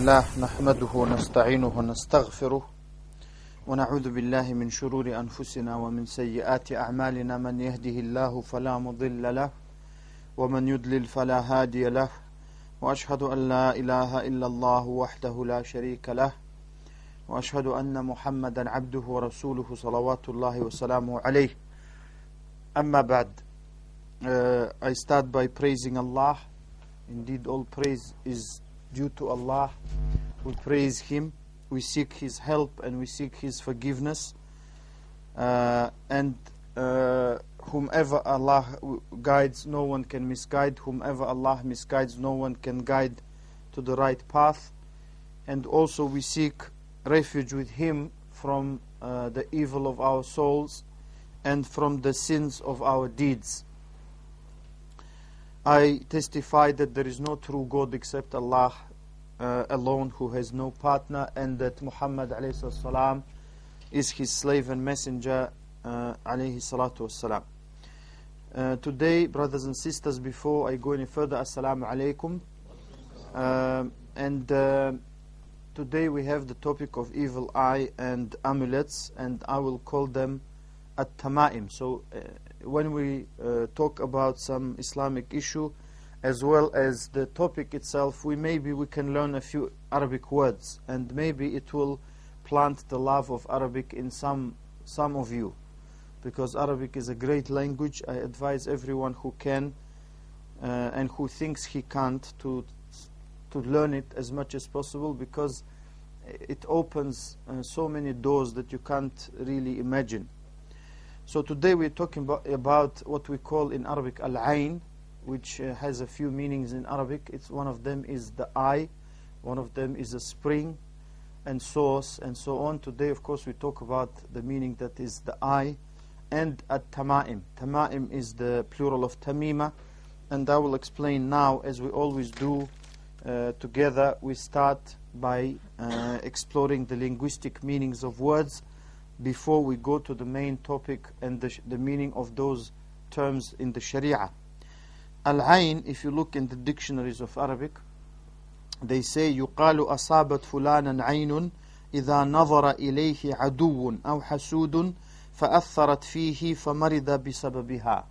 لله نحمده ونستعينه ونستغفره ونعوذ بالله من شرور أنفسنا ومن سيئات أعمالنا من يهده الله فلا مضل له ومن يضلل فلا هادي له وأشهد أن لا إله إلا الله وحده لا شريك له وأشهد أن محمدا عبده ورسوله صلوات الله وسلامه عليه. أما بعد, I start by praising Allah. Indeed, all praise is due to Allah. We praise Him, we seek His help, and we seek His forgiveness. And whomever Allah guides, no one can misguide. Whomever Allah misguides, no one can guide to the right path. And also we seek refuge with Him from the evil of our souls and from the sins of our deeds. I testify that there is no true God except Allah alone, who has no partner, and that Muhammad ﷺ is His slave and messenger ﷺ. Today, brothers and sisters, before I go any further, Assalamu alaikum. Today we have the topic of evil eye and amulets, and I will call them at-tama'im. So when we talk about some Islamic issue as well as the topic itself, we can learn a few Arabic words, and maybe it will plant the love of Arabic in some of you, because Arabic is a great language. I advise everyone who can and who thinks he can't to learn it as much as possible, because it opens so many doors that you can't really imagine. So today we're talking about what we call in Arabic al-ayn, which has a few meanings in Arabic. One of them is the eye, one of them is a spring and source, and so on. Today, of course, we talk about the meaning that is the eye, and at-tama'im. Tama'im is the plural of tamima, and I will explain now, as we always do together. We start by exploring the linguistic meanings of words before we go to the main topic and the meaning of those terms in the Sharia. Al-ayn, if you look in the dictionaries of Arabic, they say يقال أصابت فلانا عين إذا نظر إليه عدو أو حسود فأثرت فيه فمرض بسببها.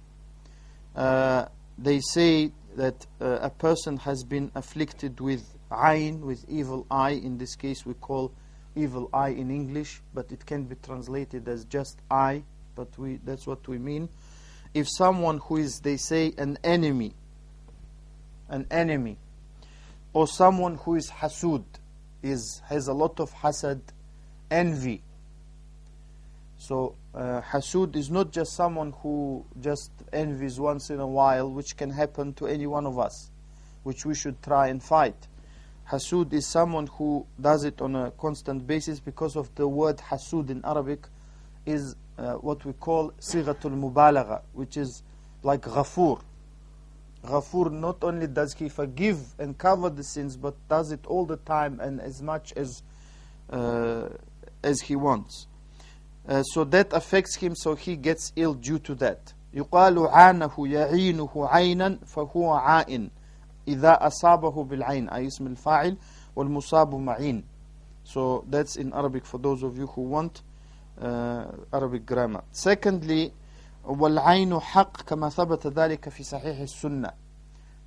They say that a person has been afflicted with ayn, with evil eye. In this case we call evil eye in English, but it can be translated as just eye, but that's what we mean. If someone who is, they say, an enemy, or someone who is hasud, has a lot of hasad, envy. So hasud is not just someone who just envies once in a while, which can happen to any one of us, which we should try and fight. Hasud is someone who does it on a constant basis, because of the word hasud in Arabic is what we call sighatul mubalagha, which is like ghafur. Ghafur, not only does he forgive and cover the sins, but does it all the time and as much as he wants. So that affects him, so he gets ill due to that. يقال عانه يعينه عينا فهو عائن إذا أصابه بالعين أي اسم الفاعل والمصاب معين. So that's in Arabic for those of you who want Arabic grammar. Secondly, والعين حق كما ثبت ذلك في صحيح السنة.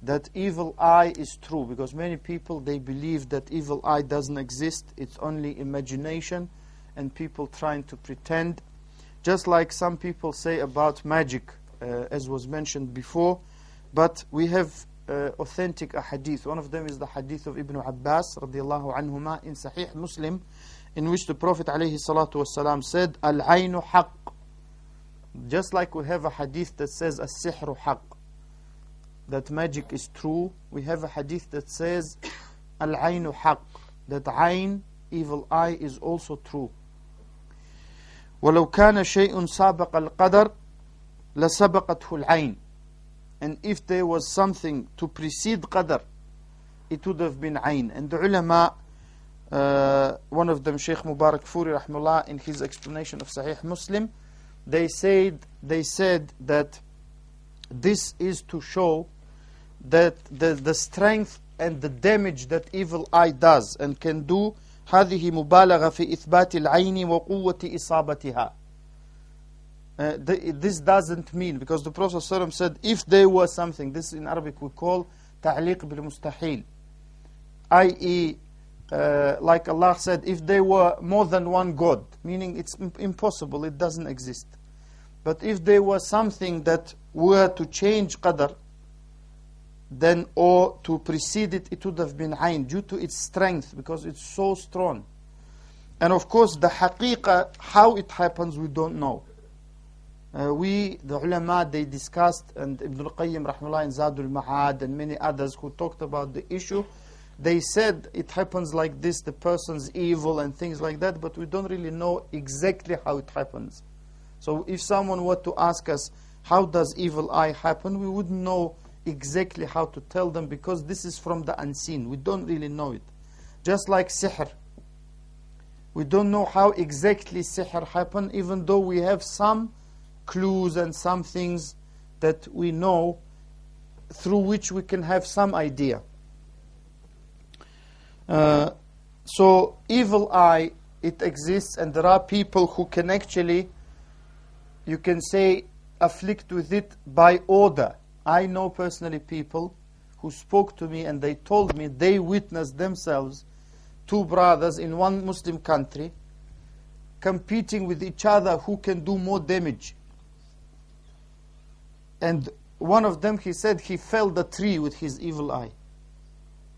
That evil eye is true, because many people, they believe that evil eye doesn't exist. It's only imagination and people trying to pretend. Just like some people say about magic, as was mentioned before. But we have authentic hadith. One of them is the hadith of Ibn Abbas radiallahu anhuma in Sahih Muslim, in which the Prophet alayhi salatu wasalam said, al-aynu haqq. Just like we have a hadith that says as-sihru haqq, that magic is true, we have a hadith that says al-aynu haqq, that ayn, evil eye, is also true. وَلَوْ كَانَ شَيْءٌ سَابَقَ الْقَدَرِ لَسَبَقَتْهُ الْعَيْنِ. And if there was something to precede qadar, it would have been ayn. And the ulama, one of them, Shaykh Mubarak Furi rahimahullah, in his explanation of Sahih Muslim, they said that this is to show that the strength and the damage that evil eye does and can do. هذه مبالغة في إثبات العين وقوة إصابتها. This doesn't mean, because the Prophet ﷺ said, if they were something, this in Arabic we call تعليق بالمستحيل, i.e. Like Allah said, if they were more than one God, meaning it's impossible, it doesn't exist. But if they were something that were to change qadr, then, or to precede it, it would have been ayn, due to its strength, because it's so strong. And of course, the haqiqah, how it happens, we don't know. The ulama, they discussed, and Ibn al-Qayyim rahimahullah in Zadul Ma'ad and many others who talked about the issue, they said it happens like this, the person's evil and things like that, but we don't really know exactly how it happens. So if someone were to ask us, how does evil eye happen, we wouldn't know exactly how to tell them, because this is from the unseen. We don't really know it. Just like sihr. We don't know how exactly sihr happen, even though we have some clues and some things that we know through which we can have some idea. So evil eye, it exists, and there are people who can actually, you can say, afflict with it by order. I know personally people who spoke to me and they told me they witnessed themselves, two brothers in one Muslim country, competing with each other who can do more damage. And one of them, he said, he felled a tree with his evil eye.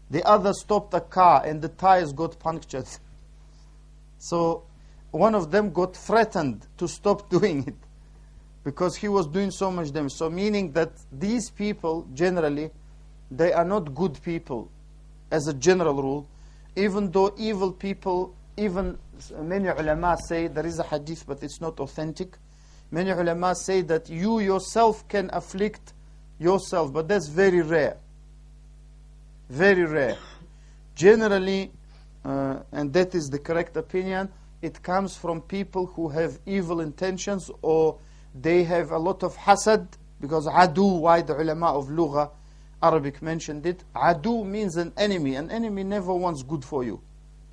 The other stopped a car and the tires got punctured. So one of them got threatened to stop doing it, because he was doing so much damage. So meaning that these people, generally, they are not good people, as a general rule, even though evil people, even many ulama say, there is a hadith but it's not authentic, many ulama say that you yourself can afflict yourself, but that's very rare. Very rare. Generally, and that is the correct opinion, it comes from people who have evil intentions, or they have a lot of hasad, because adu, why the ulama of Lugha, Arabic mentioned it. Adu means an enemy. An enemy never wants good for you.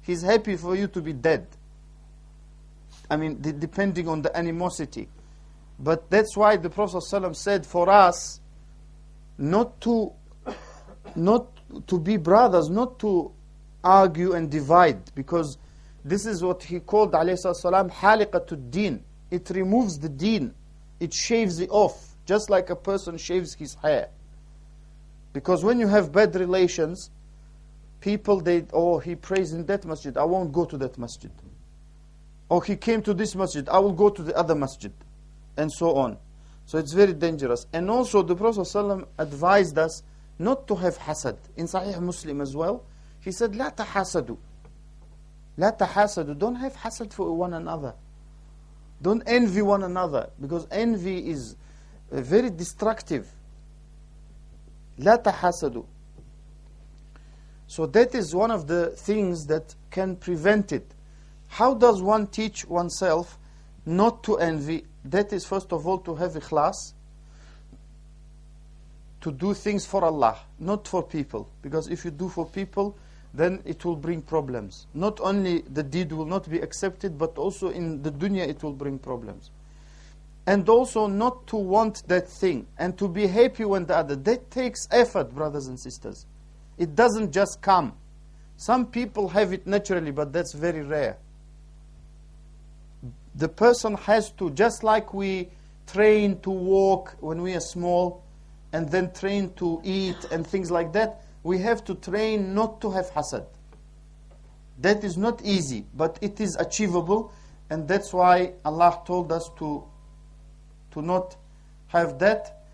He's happy for you to be dead. I mean, depending on the animosity. But that's why the Prophet ﷺ said for us not to be brothers, not to argue and divide, because this is what he called alayhi salam haliqatud deen. It removes the deen. It shaves it off, just like a person shaves his hair. Because when you have bad relations, people, he prays in that masjid, I won't go to that masjid. Or he came to this masjid, I will go to the other masjid. And so on. So it's very dangerous. And also the Prophet ﷺ advised us not to have hasad. In Sahih Muslim as well, he said, لا تحاسدوا. لا تحاسدوا. Don't have hasad for one another. Don't envy one another, because envy is very destructive. لا تحاسدوا. So that is one of the things that can prevent it. How does one teach oneself not to envy? That is, first of all, to have ikhlas, to do things for Allah, not for people. Because if you do for people, then it will bring problems. Not only the deed will not be accepted, but also in the dunya it will bring problems. And also not to want that thing, and to be happy when the other. That takes effort, brothers and sisters. It doesn't just come. Some people have it naturally, but that's very rare. The person has to, just like we train to walk when we are small, and then train to eat and things like that, we have to train not to have hasad. That is not easy, but it is achievable, and that's why Allah told us to not have that.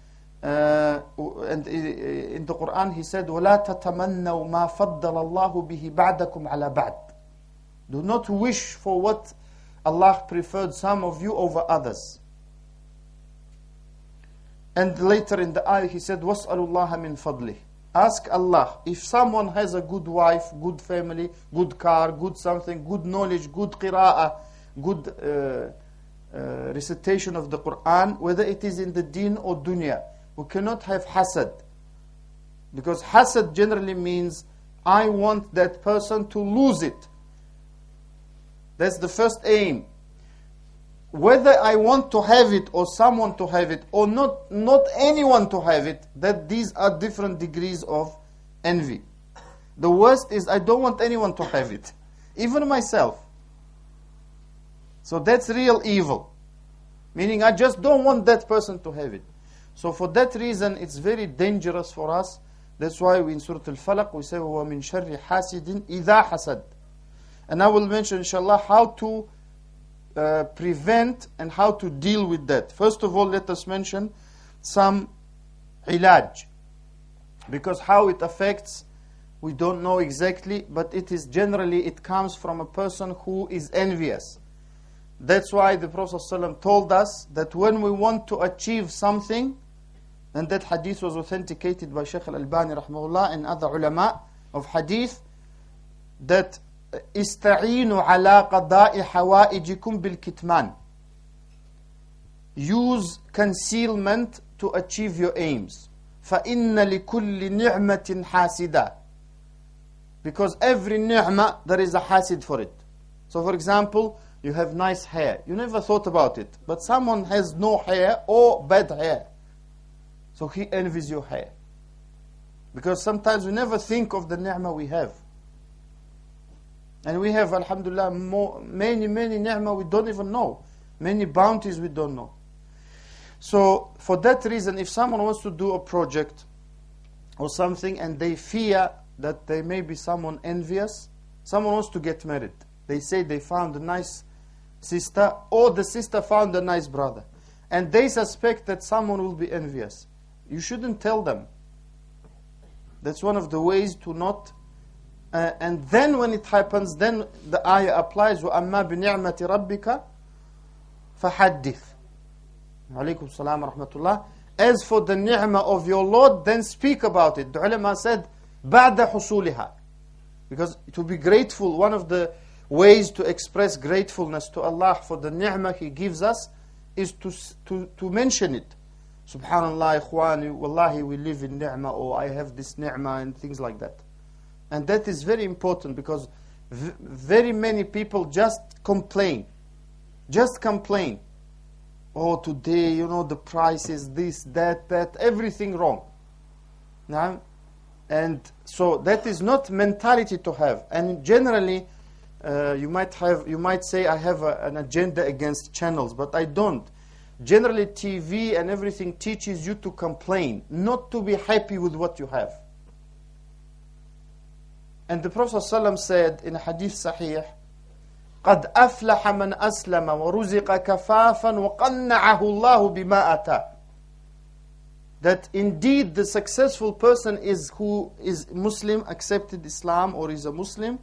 And in the Quran He said, وَلَا تَتَمَنَّوْا مَا فَضَّلَ اللَّهُ بِهِ بَعْدَكُمْ عَلَى بَعْدٍ. Do not wish for what Allah preferred some of you over others. And later in the ayah He said, وَاسْأَلُوا اللَّهَ مِنْ فَضْلِهِ. Ask Allah. If someone has a good wife, good family, good car, good something, good knowledge, good qira'ah, good recitation of the Quran, whether it is in the deen or dunya, we cannot have hasad. Because hasad generally means I want that person to lose it. That's the first aim. Whether I want to have it or someone to have it or not anyone to have it, that these are different degrees of envy. The worst is I don't want anyone to have it, even myself. So that's real evil. Meaning I just don't want that person to have it. So for that reason it's very dangerous for us. That's why in Surah Al-Falaq we say وَمِن شَرِّ حَاسِدٍ إِذَا حَسَدٍ. And I will mention inshallah how to prevent and how to deal with that. First of all, let us mention some ilaj. Because how it affects, we don't know exactly, but it is generally, it comes from a person who is envious. That's why the Prophet ﷺ told us that when we want to achieve something, and that hadith was authenticated by Shaikh al-Albani rahimahullah and other ulama of hadith, that استعينوا على قضاء حوائجكم بالكتمان. Use concealment to achieve your aims. فإن لكل نعمة حاسدة. Because every ni'mah there is a hasid for it. So for example, you have nice hair. You never thought about it. But someone has no hair or bad hair. So he envies your hair. Because sometimes we never think of the ni'mah we have. And we have, alhamdulillah, many ni'mah we don't even know. Many bounties we don't know. So, for that reason, if someone wants to do a project or something and they fear that there may be someone envious, someone wants to get married. They say they found a nice sister or the sister found a nice brother. And they suspect that someone will be envious. You shouldn't tell them. That's one of the ways to not... and then when it happens, then the ayah applies. وَأَمَّا بِنِعْمَةِ رَبِّكَ فَحَدِّثْ. Alaykum salam wa rahmatullah. As for the ni'mah of your Lord, then speak about it. The ulama said, بَعْدَ حُصُولِهَا. Because to be grateful, one of the ways to express gratefulness to Allah for the ni'mah He gives us is to mention it. Subhanallah, ikhwani, wallahi, we live in ni'mah, or I have this ni'mah, and things like that. And that is very important because very many people just complain. Just complain. Oh, today, the price is this, that, everything wrong. Now, and so that is not mentality to have. And generally, you might say I have an agenda against channels, but I don't. Generally, TV and everything teaches you to complain, not to be happy with what you have. And the Prophet ﷺ said in a hadith sahih, قَدْ أَفْلَحَ مَنْ أَسْلَمَ وَرُزِقَ كَفَافًا وَقَنَّعَهُ اللَّهُ بِمَا أَتَى. That indeed the successful person is who is Muslim, accepted Islam, or is a Muslim,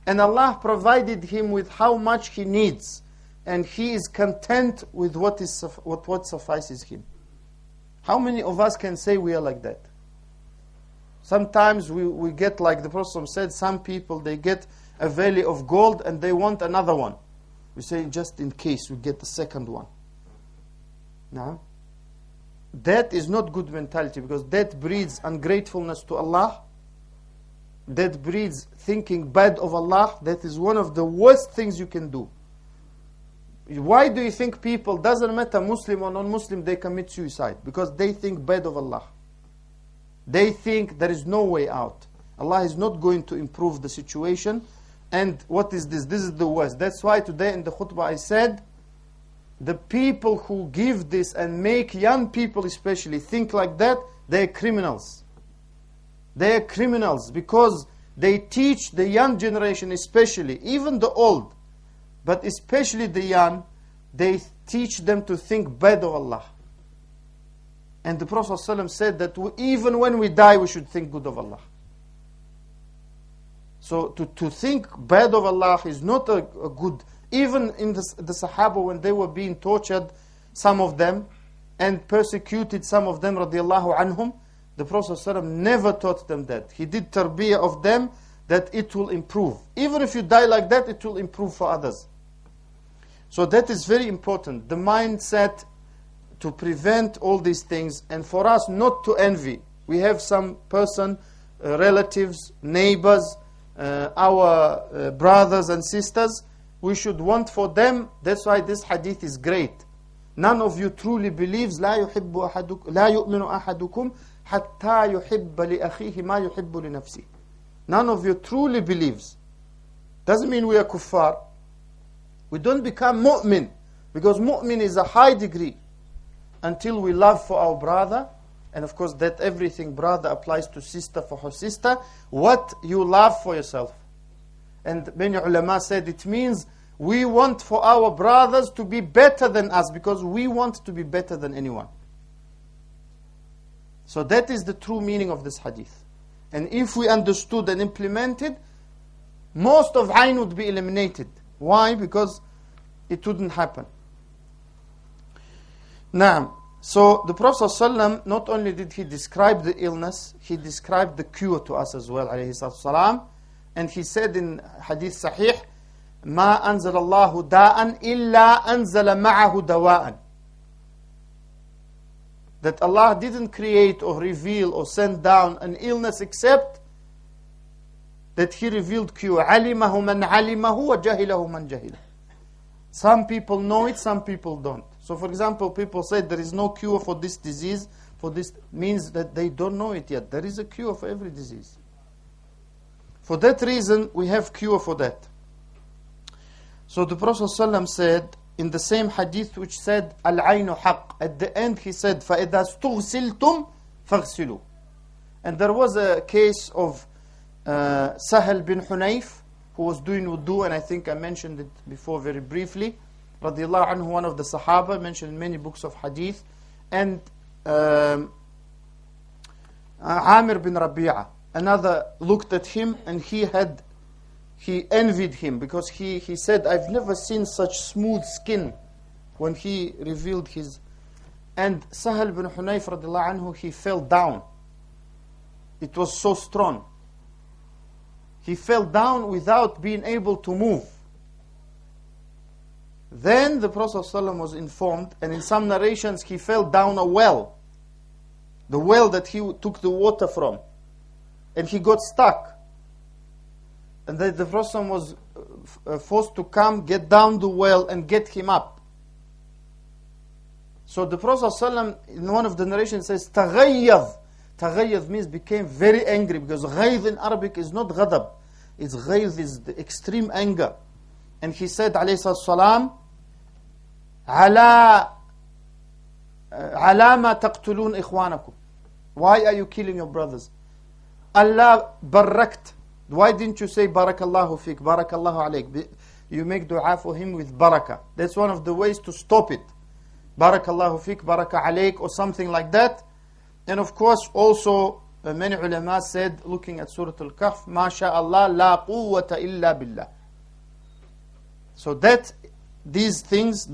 and Allah provided him with how much he needs, and he is content with what suffices him. How many of us can say we are like that? Sometimes we get, like the Prophet said, some people, they get a valley of gold and they want another one. We say, just in case we get the second one. Now, that is not good mentality, because that breeds ungratefulness to Allah. That breeds thinking bad of Allah. That is one of the worst things you can do. Why do you think people, doesn't matter Muslim or non-Muslim, they commit suicide? Because they think bad of Allah. They think there is no way out. Allah is not going to improve the situation. And what is this? This is the worst. That's why today in the khutbah I said, the people who give this and make young people especially think like that, they are criminals. They are criminals because they teach the young generation especially, even the old, but especially the young, they teach them to think bad of Allah. And the Prophet ﷺ said that even when we die, we should think good of Allah. So to think bad of Allah is not a good... Even in the Sahaba, when they were being tortured, some of them, and persecuted some of them, radiallahu anhum, the Prophet ﷺ never taught them that. He did tarbiyah of them, that it will improve. Even if you die like that, it will improve for others. So that is very important. The mindset to prevent all these things, and for us not to envy. We have some person, relatives, neighbors, our brothers and sisters. We should want for them. That's why this hadith is great. None of you truly believes لا يؤمن أحدكم حتى يحب لأخيه ما يحب لنفسه. None of you truly believes. Doesn't mean we are kuffar. We don't become mu'min, because mu'min is a high degree until we love for our brother. And of course that everything brother applies to sister for her sister. What you love for yourself. And many ulama said it means we want for our brothers to be better than us, because we want to be better than anyone. So that is the true meaning of this hadith. And if we understood and implemented, most of ayn would be eliminated. Why? Because it wouldn't happen. Now, so the Prophet ﷺ, not only did he describe the illness, he described the cure to us as well, alayhi salatu. And he said in hadith sahih, ما أنزل الله داء إلا أنزل معه دواء. That Allah didn't create or reveal or send down an illness except that He revealed cure. علمه من علمه وجهله من جهله. Some people know it, some people don't. So for example, people say there is no cure for this disease. For this means that they don't know it yet. There is a cure for every disease. For that reason, we have cure for that. So the Prophet ﷺ said in the same hadith which said al-aynu haqq. At the end he said فَإِذَا اسْتُغْسِلْتُمْ فَاغْسِلُوا. And there was a case of Sahal bin Hunayf, who was doing wudu, and I think I mentioned it before very briefly. Radiallahu anhu, one of the Sahaba, mentioned in many books of hadith. And Amir bin Rabi'a, another, looked at him and he envied him, because he said, I've never seen such smooth skin when he revealed his. And Sahal bin Hunayf radiallahu anhu, he fell down. It was so strong. He fell down without being able to move. Then the Prophet ﷺ was informed, and in some narrations he fell down a well. The well that he took the water from. And he got stuck. And then the Prophet ﷺ was forced to come, get down the well and get him up. So the Prophet ﷺ, in one of the narrations, says, تَغَيَّظ. Taghayyad means became very angry, because ghayz in Arabic is not ghadab. It's ghayz, is the extreme anger. And he said, alayhi salam, ala ma taqtulun ikhwanakum. Why are you killing your brothers? Allah barakt. Why didn't you say barakallahu fik, barakallahu alayk? You make dua for him with barakah. That's one of the ways to stop it. Barakallahu fik, barakah alayk, or something like that. And of course, also, many ulama said, looking at Surah Al-Kahf, Ma sha'Allah, la quwwata illa billah. So that, these things,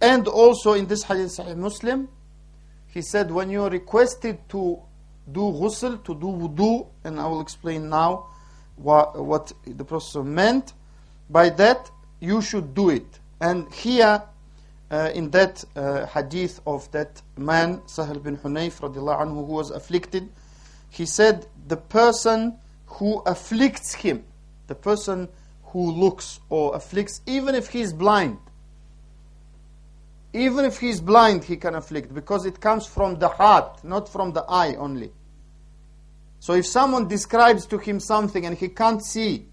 and also in this hadith Sahih Muslim, he said, when you are requested to do ghusl, to do wudu, and I will explain now what the Prophet meant by that, you should do it. And here, in that hadith of that man, Sahal bin Hunayf radiallahu anhu, who was afflicted, he said, the person who afflicts him, the person who looks or afflicts, even if he is blind, even if he is blind, he can afflict, because it comes from the heart, not from the eye only. So if someone describes to him something and he can't see,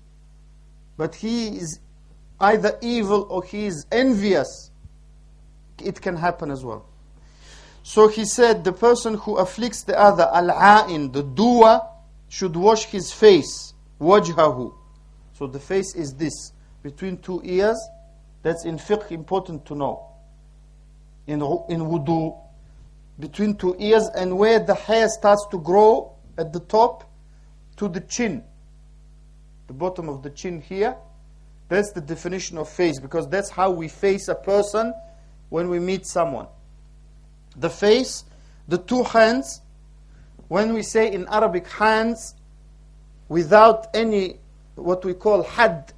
but he is either evil or he is envious, it can happen as well. So he said, the person who afflicts the other, al-a'in, the doer, should wash his face, wajhahu. So the face is this, between two ears. That's in fiqh important to know. In wudu, between two ears, and where the hair starts to grow at the top to the chin, the bottom of the chin here. That's the definition of face, because that's how we face a person when we meet someone. The face, the two hands. When we say in Arabic hands, without any what we call had,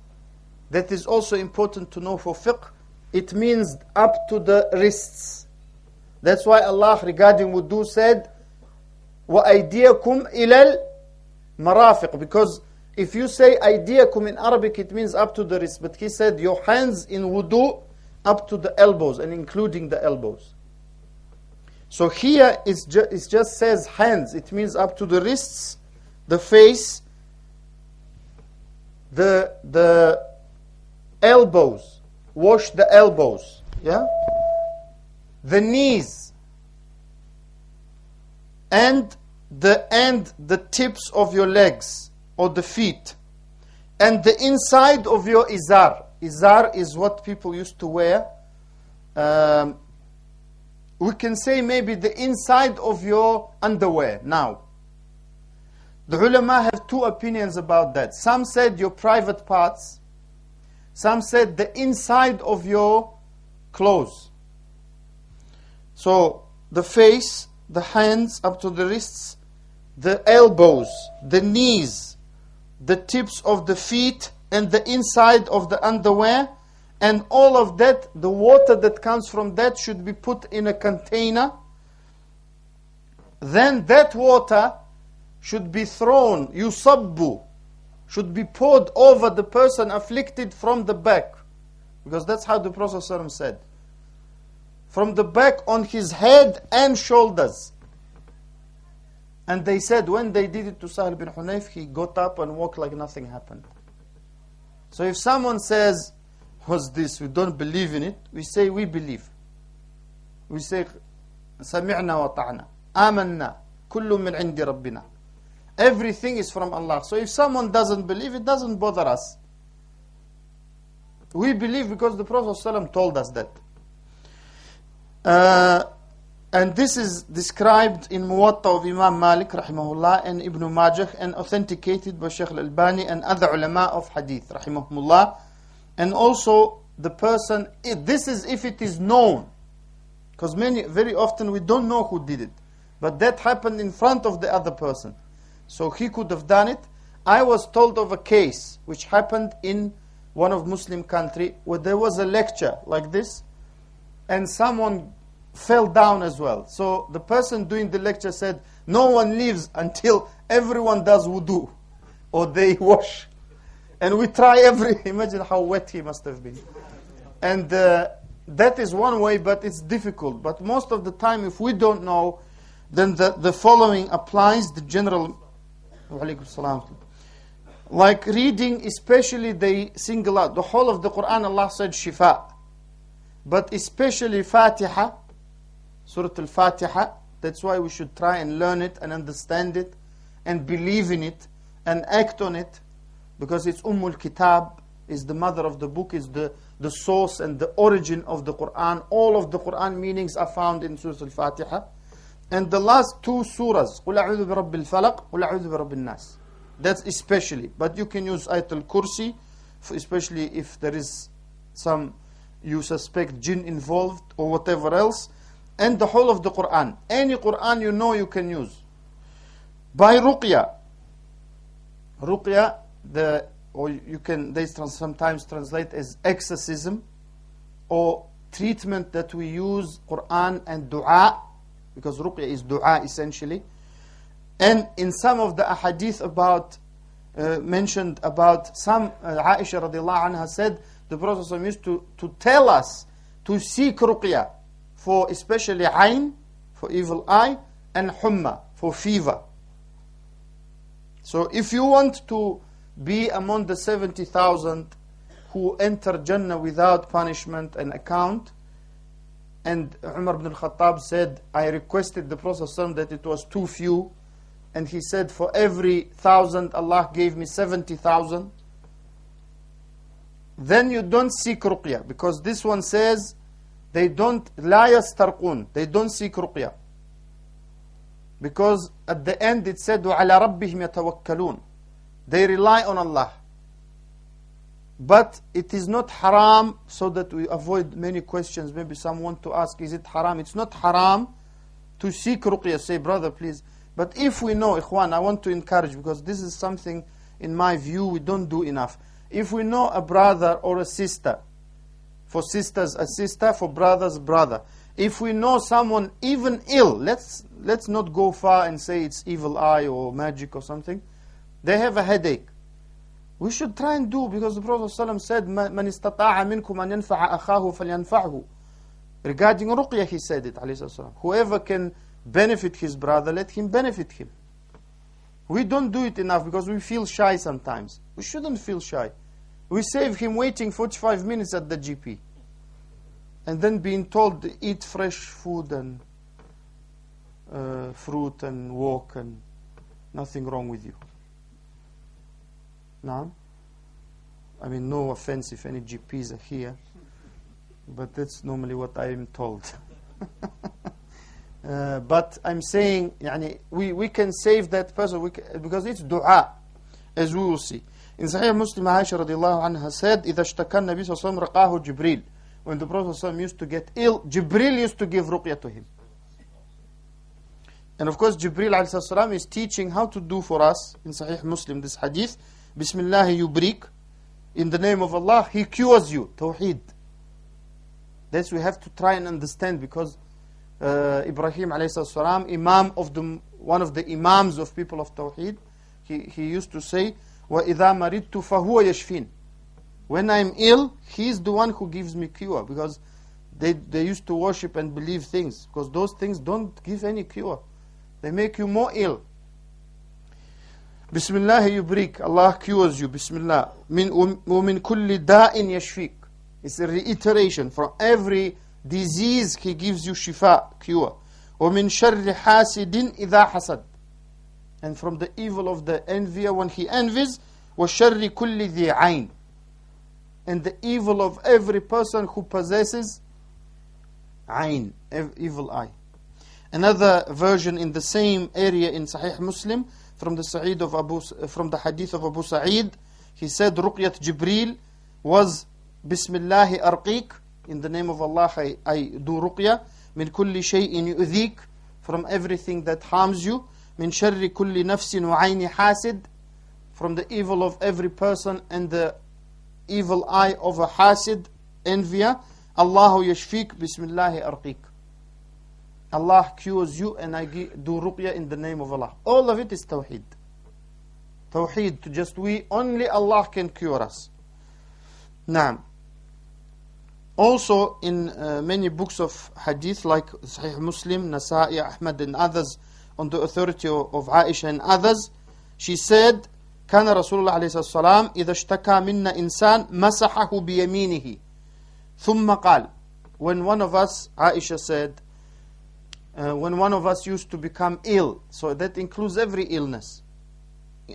that is also important to know for fiqh. It means up to the wrists. That's why Allah regarding wudu said, وَأَيْدِيَكُمْ إِلَى الْمَرَافِقِ. Because if you say أَيْدِيَكُمْ in Arabic, it means up to the wrist. But he said your hands in wudu up to the elbows and including the elbows. So here it just says hands. It means up to the wrists, the face, the elbows. Wash the elbows. Yeah? The knees. And the tips of your legs or the feet. And the inside of your izar. Izar is what people used to wear. We can say maybe the inside of your underwear now. The ulama have two opinions about that. Some said your private parts. Some said the inside of your clothes. So the face, the hands up to the wrists, the elbows, the knees, the tips of the feet, and the inside of the underwear. And all of that, the water that comes from that should be put in a container. Then that water should be thrown, yusabbu, should be poured over the person afflicted from the back. Because that's how the Prophet ﷺ said. From the back on his head and shoulders. And they said when they did it to Sahal bin Hunayf, he got up and walked like nothing happened. So if someone says, what's this? We don't believe in it. We say we believe. We say سمعنا وطعنا آمنا كل من عند ربنا. Everything is from Allah. So if someone doesn't believe, it doesn't bother us. We believe because the Prophet ﷺ told us that. And this is described in Muwatta of Imam Malik rahimahullah and Ibn Majah and authenticated by Shaykh Al-Albani and other ulama of hadith rahimahullah. And also the person, this is if it is known. Because very often we don't know who did it. But that happened in front of the other person. So he could have done it. I was told of a case which happened in one of Muslim country where there was a lecture like this and someone fell down as well. So the person doing the lecture said, no one leaves until everyone does wudu or they wash. And we try imagine how wet he must have been. And that is one way, but it's difficult. But most of the time, if we don't know, then the following applies, the general. Like reading, especially they single out. The whole of the Quran, Allah said shifa. But especially Fatiha, Surah Al-Fatiha, that's why we should try and learn it and understand it and believe in it and act on it. Because it's Kitab, is the mother of the book, is the source and the origin of the Quran. All of the Quran meanings are found in Surah Al-Fatiha. And the last two surahs, قُلْ أَعُوذُ بِرَبِّ الْفَلَقِ قُلْ أَعُوذُ بِرَبِّ النَّاسِ. That's especially. But you can use Ayat al-Kursi, especially if there is some, you suspect jinn involved or whatever else. And the whole of the Quran. Any Quran you know you can use. By ruqya. Ruqya, they sometimes translate as exorcism or treatment that we use Quran and dua, because ruqya is dua essentially. And in some of the ahadith mentioned about some, Aisha radiallahu anha said, the Prophet used to tell us to seek ruqya for especially ayn, for evil eye, and humma, for fever. So if you want to be among the 70,000 who enter Jannah without punishment and account, and Umar ibn al-Khattab said, I requested the Prophet that it was too few, and he said, for every 1,000 Allah gave me 70,000. Then you don't seek ruqya, because this one says they don't, لا يسترقون, they don't seek ruqya. Because at the end it said, وَعَلَى رَبِّهِمْ يَتَوَكَّلُونَ, they rely on Allah. But it is not haram, so that we avoid many questions. Maybe some want to ask, is it haram? It's not haram to seek ruqya. Say, brother, please. But if we know, ikhwan, I want to encourage, because this is something, in my view, we don't do enough. If we know a brother or a sister, for sisters, a sister, for brothers, brother. If we know someone even ill, let's not go far and say it's evil eye or magic or something. They have a headache. We should try and do, because the Prophet ﷺ said, مَنِ اسْتَطَاعَ مِنْكُمْ أَنْ يَنْفَعَ أَخَاهُ فَلْيَنْفَعْهُ. Regarding ruqyah, he said it, ﷺ. Whoever can benefit his brother, let him benefit him. We don't do it enough because we feel shy sometimes. We shouldn't feel shy. We save him waiting 45 minutes at the GP. And then being told to eat fresh food and fruit and walk and nothing wrong with you. No? I mean, no offense if any GPs are here, but that's normally what I am told. But I'm saying, we can save that person because it's dua, as we will see. In Sahih Muslim, Aisha radiallahu anha said, إِذَا اشْتَكَى النَّبِي صلى الله عليه وسلم رَقَاهُ جِبْرِيل. When the Prophet ﷺ used to get ill, Jibril used to give ruqyah to him. And of course, Jibril ﷺ is teaching how to do for us, in Sahih Muslim, this hadith, Bismillah yubrik, in the name of Allah, He cures you. Tawheed. That's we have to try and understand, because Ibrahim ﷺ, Imam of one of the Imams of people of Tawheed, he used to say, وَإِذَا مَرِدْتُ فَهُوَ يَشْفِينَ. When I'm ill, He's the one who gives me cure, because they used to worship and believe things, because those things don't give any cure. They make you more ill. Bismillah yubrik, Allah cures you. Bismillah. وَمِن كُلِّ دَاءٍ يَشْفِيك. It's a reiteration. For every disease, He gives you shifa, cure. وَمِن شَرِّ حَاسِدٍ إِذَا حَسَدٍ. And from the evil of the envier when he envies, وَشَرِّ كُلِّ ذِي عَيْنٍ. And the evil of every person who possesses ayn, evil eye. Another version in the same area in Sahih Muslim, from the hadith of Abu Sa'id, he said, Ruqyat Jibril was Bismillah arqiq, in the name of Allah I do ruqyah, min kulli shay'in yu'dhik, from everything that harms you, min sharri kulli nafsin wa ayni hasid, from the evil of every person and the evil eye of a hasid, envier, Allahu yashfik, Bismillah arqiq. Allah cures you and I do ruqyah in the name of Allah. All of it is tawheed. Tawheed, to just only Allah can cure us. Naam. Also in many books of hadith like Sahih Muslim, Nasa'i, Ahmad and others, on the authority of Aisha and others, she said, كان رسول الله عليه الصلاة والسلام إذا اشتكى منا إنسان مسحه بيمينه ثم قال. When one of us, Aisha said, when one of us used to become ill, so that includes every illness,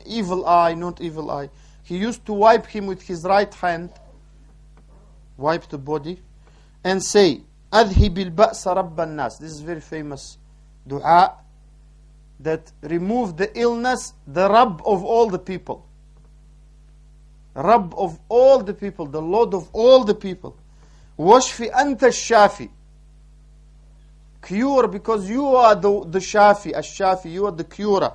evil eye, not evil eye, he used to wipe him with his right hand, wipe the body, and say, أذهب البأس رب الناس. This is very famous dua, that remove the illness, the Rabb of all the people. Rabb of all the people, the Lord of all the people. Washfi anta shafi. Cure, because you are the shafi, ash-shafi, you are the curer.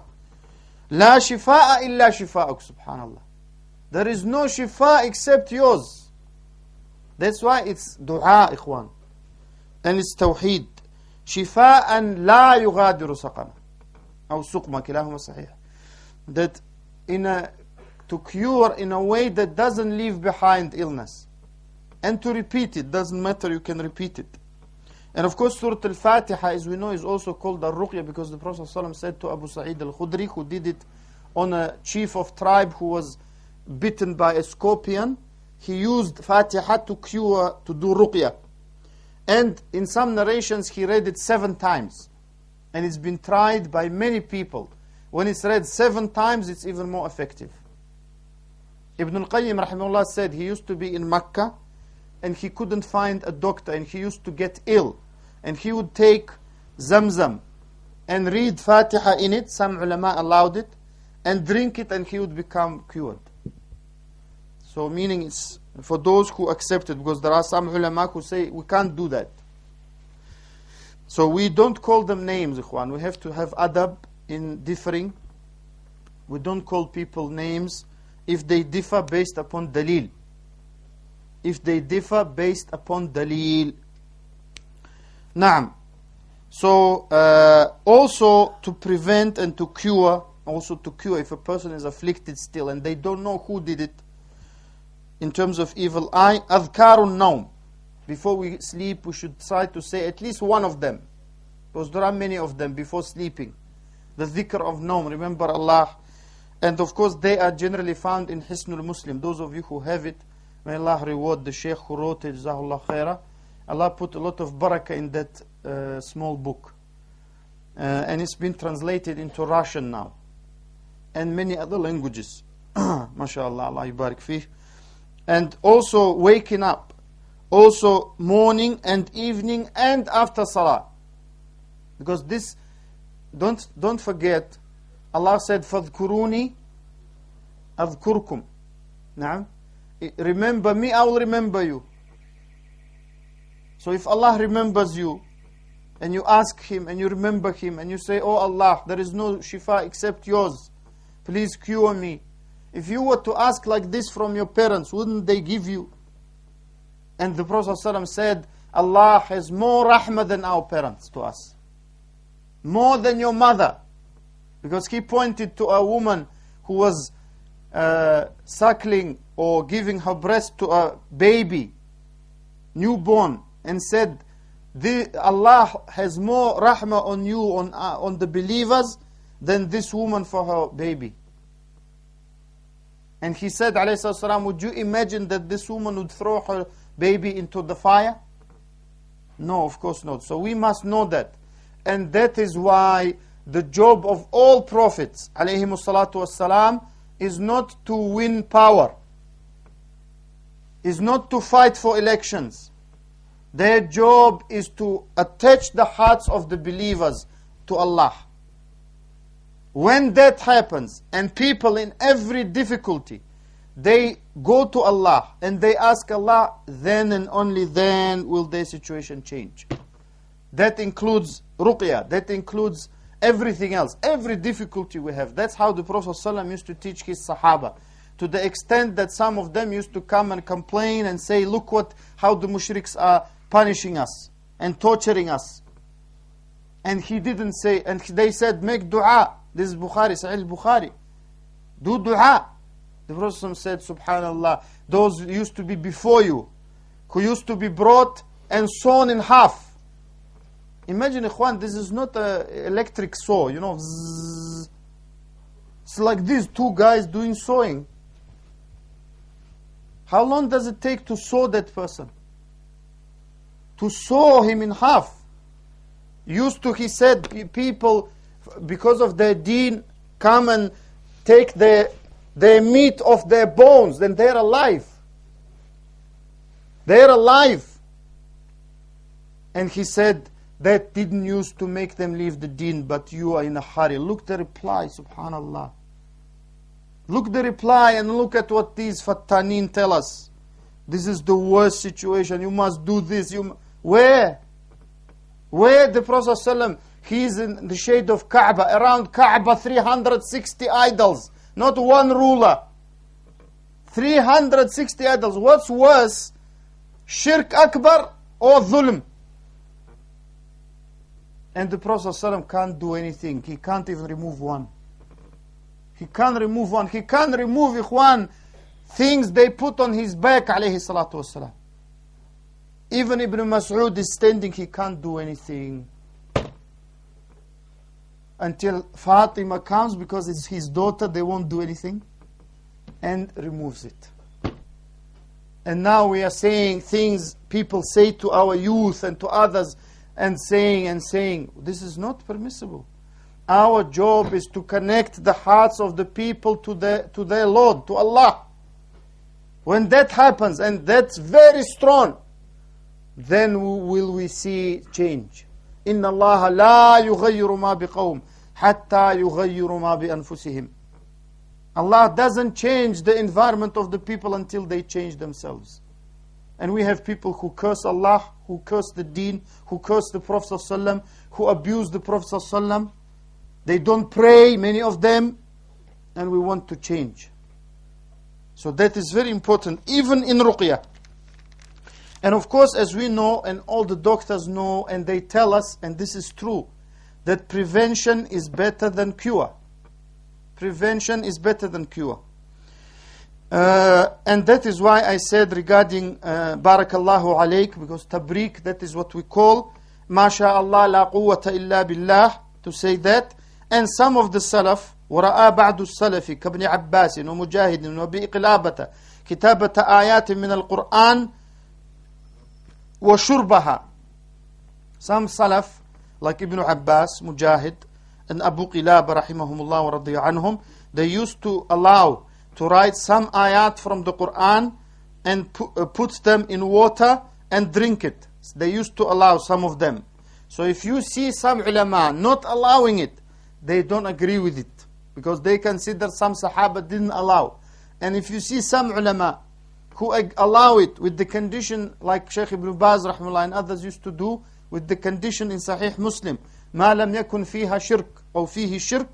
La shifa'a illa shifa'uk, subhanallah. There is no shifa except yours. That's why it's dua, ikhwan. And it's tawheed. Shifa'an la yughadiru saqama. أو سقما كلاهما صحيح. That to cure in a way that doesn't leave behind illness. And to repeat it, doesn't matter, you can repeat it. And of course Surah Al-Fatiha, as we know, is also called al-Ruqyah, because the Prophet ﷺ said to Abu Sa'id al-Khudri, who did it on a chief of tribe who was bitten by a scorpion, he used Fatiha to do Ruqyah. And in some narrations he read it 7 times. And it's been tried by many people. When it's read 7 times, it's even more effective. Ibn al-Qayyim rahimahullah said he used to be in Mecca and he couldn't find a doctor and he used to get ill. And he would take Zamzam and read Fatiha in it, some ulama allowed it, and drink it and he would become cured. So meaning it's for those who accept it, because there are some ulama who say we can't do that. So we don't call them names, ikhwan. We have to have adab in differing. We don't call people names if they differ based upon dalil. If they differ based upon dalil. Naam. So, also to prevent and to cure, if a person is afflicted still and they don't know who did it, in terms of evil eye, adhkarun nawm. Before we sleep, we should try to say at least one of them, because there are many of them before sleeping. The dhikr of nawm, remember Allah. And of course, they are generally found in Hisnul Muslim. Those of you who have it, may Allah reward the Shaykh who wrote it, Jazahullah khairah. Allah put a lot of barakah in that small book. And it's been translated into Russian now. And many other languages. MashaAllah, Allah yubarik fih. And also waking up. Also morning and evening and after salah. Because this, don't forget, Allah said, فَاذْكُرُونِي أَذْكُرْكُمْ. Naam. Remember me, I will remember you. So if Allah remembers you, and you ask Him, and you remember Him, and you say, oh Allah, there is no shifa except yours, please cure me. If you were to ask like this from your parents, wouldn't they give you? And the Prophet ﷺ said, Allah has more rahmah than our parents to us. More than your mother. Because he pointed to a woman who was suckling or giving her breast to a baby, newborn, and said, Allah has more rahmah on you, on the believers, than this woman for her baby. And he said, alayhi salam, would you imagine that this woman would throw her baby into the fire? No, of course not. So we must know that. And that is why the job of all prophets, alayhimus salatu wassalam, is not to win power, is not to fight for elections. Their job is to attach the hearts of the believers to Allah. When that happens, and people in every difficulty, they go to Allah and they ask Allah, then and only then will their situation change. That includes ruqyah, that includes everything else, every difficulty we have. That's how the Prophet ﷺ used to teach his Sahaba. To the extent that some of them used to come and complain and say, look how the mushriks are punishing us and torturing us. And he didn't say, and they said, make dua. This is Bukhari, Sahih Bukhari. Do dua. The Prophet said, subhanallah, those used to be before you, who used to be brought and sawn in half. Imagine, ikhwan, this is not an electric saw, you know. Zzz. It's like these two guys doing sawing. How long does it take to saw that person? To saw him in half. He said, people, because of their deen, come and take their meat off their bones, then they're alive. They're alive. And he said, that didn't used to make them leave the deen, but you are in a hurry. Look the reply, subhanallah. Look the reply and look at what these fattaneen tell us. This is the worst situation. You must do this. Where? Where the Prophet ﷺ, he is in the shade of Kaaba. Around Kaaba, 360 idols. Not one ruler. 360 idols. What's worse? Shirk Akbar or dhulm? And the Prophet ﷺ can't do anything. He can't even remove one. He can't remove one. He can't remove, ikhwan, things they put on his back, alayhi salatu wasalam. Even Ibn Mas'ud is standing, he can't do anything. Until Fatima comes, because it's his daughter, they won't do anything. And removes it. And now we are saying things people say to our youth and to others, and saying, this is not permissible. Our job is to connect the hearts of the people to their Lord, to Allah. When that happens, and that's very strong, then will we see change. إِنَّ اللَّهَ لَا يُغَيِّرُ مَا بِقَوْمٍ حَتَّى يُغَيِّرُ مَا بِأَنفُسِهِمْ. Allah doesn't change the environment of the people until they change themselves. And we have people who curse Allah, who curse the deen, who curse the Prophet ﷺ, who abuse the Prophet ﷺ. They don't pray, many of them, and we want to change. So that is very important, even in ruqyah. And of course, as we know, and all the doctors know, and they tell us, and this is true, that prevention is better than cure. Prevention is better than cure. And that is why I said regarding Barakallahu alayk, because tabrik, that is what we call, MashaAllah la quwwata illa billah, to say that. And some of the Salaf, ورأى بعض السلف كابن عباس ومجاهد وبإقلابة كتابة آيات من القرآن وشربها. Some Salaf, like Ibn Abbas, Mujahid, and Abu Qilaba rahimahumullah wa radiya anhum, they used to allow to write some ayat from the Quran and put them in water and drink it. They used to allow some of them. So if you see some ulama not allowing it, they don't agree with it, because they consider some Sahaba didn't allow. And if you see some ulama who allow it with the condition, like Shaykh Ibn Baz rahimahullah and others used to do, with the condition in Sahih Muslim, ما لم يكن فيها شرك أو فيه شرك,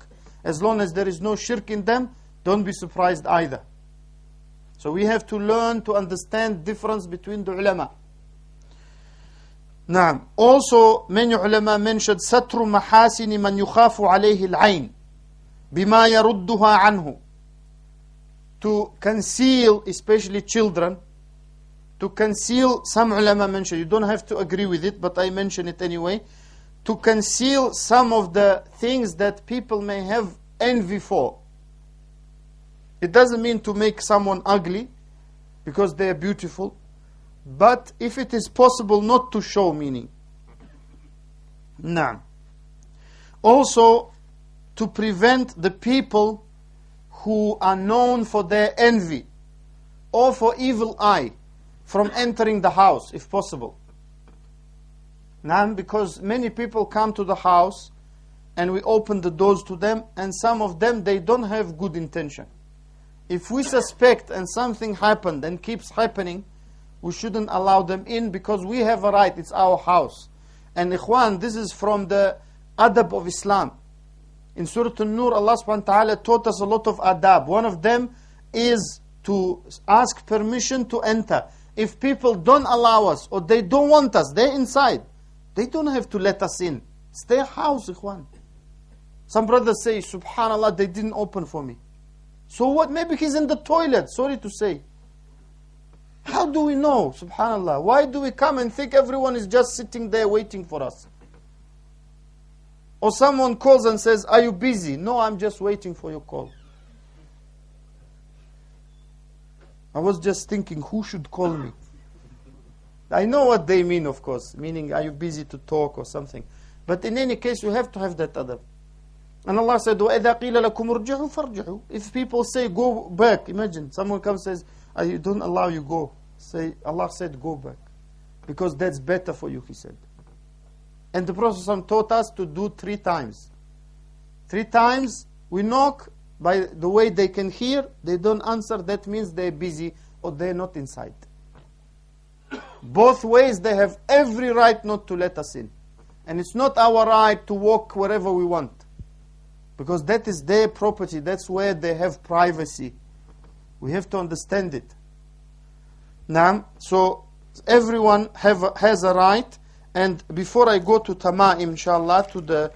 as long as there is no shirk in them, don't be surprised either. So we have to learn to understand difference between the ulama. Now, also many ulama mentioned ستر محاسن من يخاف عليه العين بما يردها عنه, to conceal, especially children, to conceal. Some ulama mention, you don't have to agree with it, but I mention it anyway, to conceal some of the things that people may have envy for. It doesn't mean to make someone ugly because they are beautiful, but if it is possible not to show, meaning. Nah. Also, to prevent the people who are known for their envy or for evil eye from entering the house, if possible. Now, because many people come to the house and we open the doors to them, and some of them, they don't have good intention. If we suspect and something happened and keeps happening, we shouldn't allow them in, because we have a right, it's our house. And ikhwan, this is from the adab of Islam. In Surah An-Nur, Allah subhanahu wa ta'ala taught us a lot of adab. One of them is to ask permission to enter. If people don't allow us, or they don't want us, they're inside, they don't have to let us in. It's their house, ikhwan. Some brothers say, subhanallah, they didn't open for me. So what? Maybe he's in the toilet, sorry to say. How do we know, subhanallah? Why do we come and think everyone is just sitting there waiting for us? Or someone calls and says, are you busy? No, I'm just waiting for your call. I was just thinking, who should call me? I know what they mean, of course, meaning, are you busy to talk or something? But in any case, you have to have that adab. And Allah said, وَإِذَا قِيلَ لَكُمُ ارْجِعُوا فَارْجِعُوا. If people say, go back, imagine, someone comes and says, I don't allow you go. Say, Allah said, go back. Because that's better for you, he said. And the Prophet ﷺ taught us to do 3 times. 3 times, we knock, by the way they can hear, they don't answer, that means they're busy or they're not inside. Both ways, they have every right not to let us in. And it's not our right to walk wherever we want. Because that is their property, that's where they have privacy. We have to understand it. Now, so everyone has a right. And before I go to Tama'im, inshallah, to the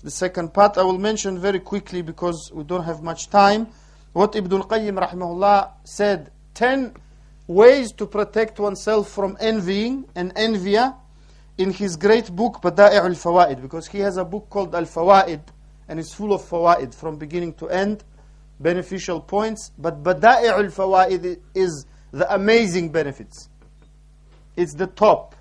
second part, I will mention very quickly, because we don't have much time, what Ibn al-Qayyim rahimahullah said, 10 ways to protect oneself from envying and envier, in his great book, Bada'i' al-Fawaid, because he has a book called Al-Fawaid, and it's full of fawaid from beginning to end, beneficial points. But Bada'i' al-Fawaid is the amazing benefits. It's the top.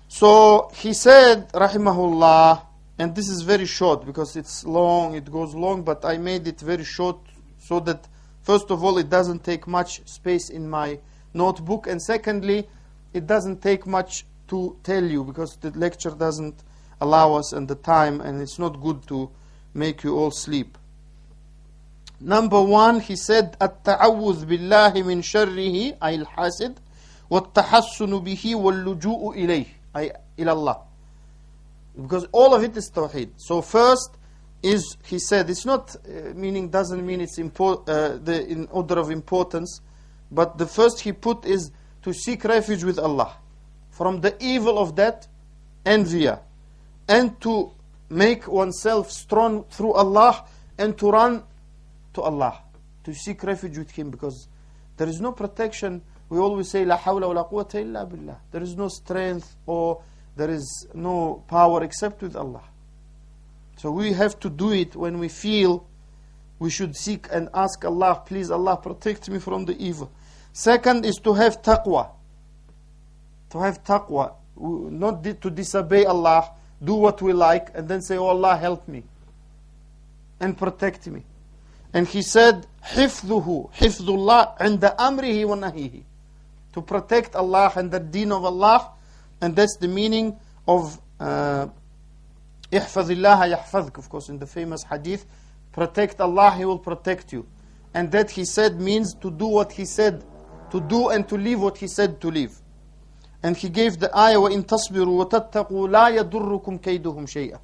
So he said, rahimahullah, and this is very short because it's long, it goes long, but I made it very short so that, first of all, it doesn't take much space in my notebook, and secondly, it doesn't take much to tell you, because the lecture doesn't allow us and the time, and it's not good to make you all sleep. Number 1, he said, التعوذ بالله من شره أي الحاسد والتحسن به واللجوء إليه أي إلى الله. Because all of it is tawheed. So first is, he said, it's not meaning, doesn't mean it's in order of importance, but the first he put is to seek refuge with Allah from the evil of that envier, and to make oneself strong through Allah, and to run to Allah, to seek refuge with Him, because there is no protection. We always say, La hawla wa la quwwata illa billah. There is no strength or there is no power except with Allah. So we have to do it when we feel we should seek and ask Allah, please Allah protect me from the evil. Second is to have taqwa. To have taqwa, not to disobey Allah, do what we like, and then say, oh Allah help me and protect me. And he said, حفظه حفظ الله عند أمره ونهيه, to protect Allah and the deen of Allah. And that's the meaning of احفظ الله يحفظك, of course, in the famous hadith, protect Allah, He will protect you. And that he said means to do what He said to do and to leave what He said to leave. And he gave the ayah, وَإِن تَصْبِرُوا وَتَتَّقُوا لَا يَضُرُّكُمْ كَيْدُهُمْ شَيْئًا.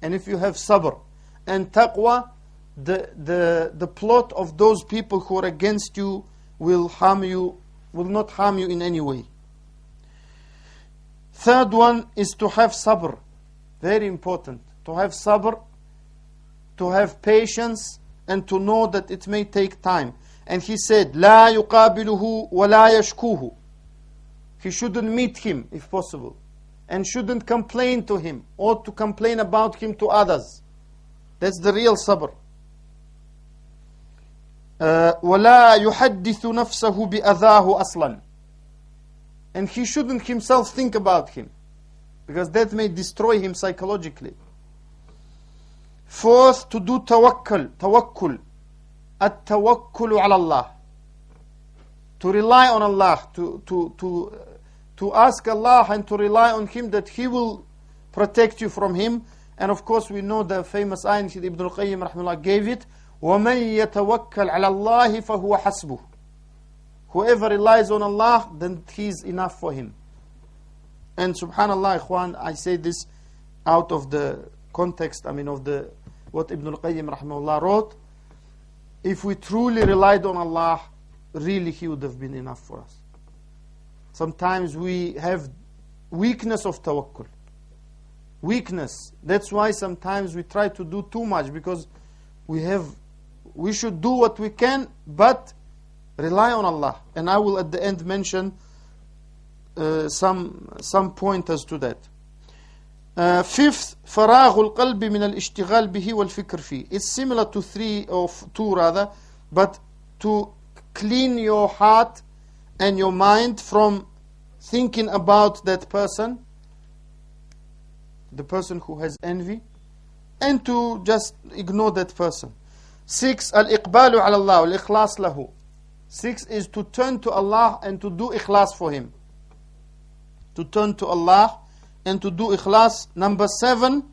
And if you have sabr and taqwa, the plot of those people who are against you will not harm you in any way. Third one is to have sabr. Very important. To have sabr, to have patience, and to know that it may take time. And he said, لَا يُقَابِلُهُ وَلَا يَشْكُوهُ. He shouldn't meet him if possible, and shouldn't complain to him or to complain about him to others. That's the real sabr. وَلَا يُحَدِّثُ نَفْسَهُ بِأَذَاهُ أَصْلًا. And he shouldn't himself think about him, because that may destroy him psychologically. Fourth, to do tawakkul. At-tawakkul ala Allah. To rely on Allah, to ask Allah and to rely on Him that He will protect you from Him. And of course we know the famous ayah Ibn al-Qayyim rahimahullah gave it, وَمَنْ يَتَوَكَّلْ عَلَى اللَّهِ فَهُوَ حَسْبُهُ. Whoever relies on Allah, then He is enough for him. And subhanallah, ikhwan, I say this out of the context, of what Ibn al-Qayyim rahimahullah wrote. If we truly relied on Allah, really He would have been enough for us. Sometimes we have weakness of tawakkul. Weakness. That's why sometimes we try to do too much, because we should do what we can, but rely on Allah. And I will at the end mention some pointers to that. Fifth, فراغ القلب من الاشتغال به والفكر فيه. It's similar to two rather, but to clean your heart and your mind from thinking about that person, the person who has envy, and to just ignore that person. 6, al-iqbalu ala Allah, al-ikhlas lahu. 6 is to turn to Allah and to do ikhlas for Him. To turn to Allah and to do ikhlas. Number 7,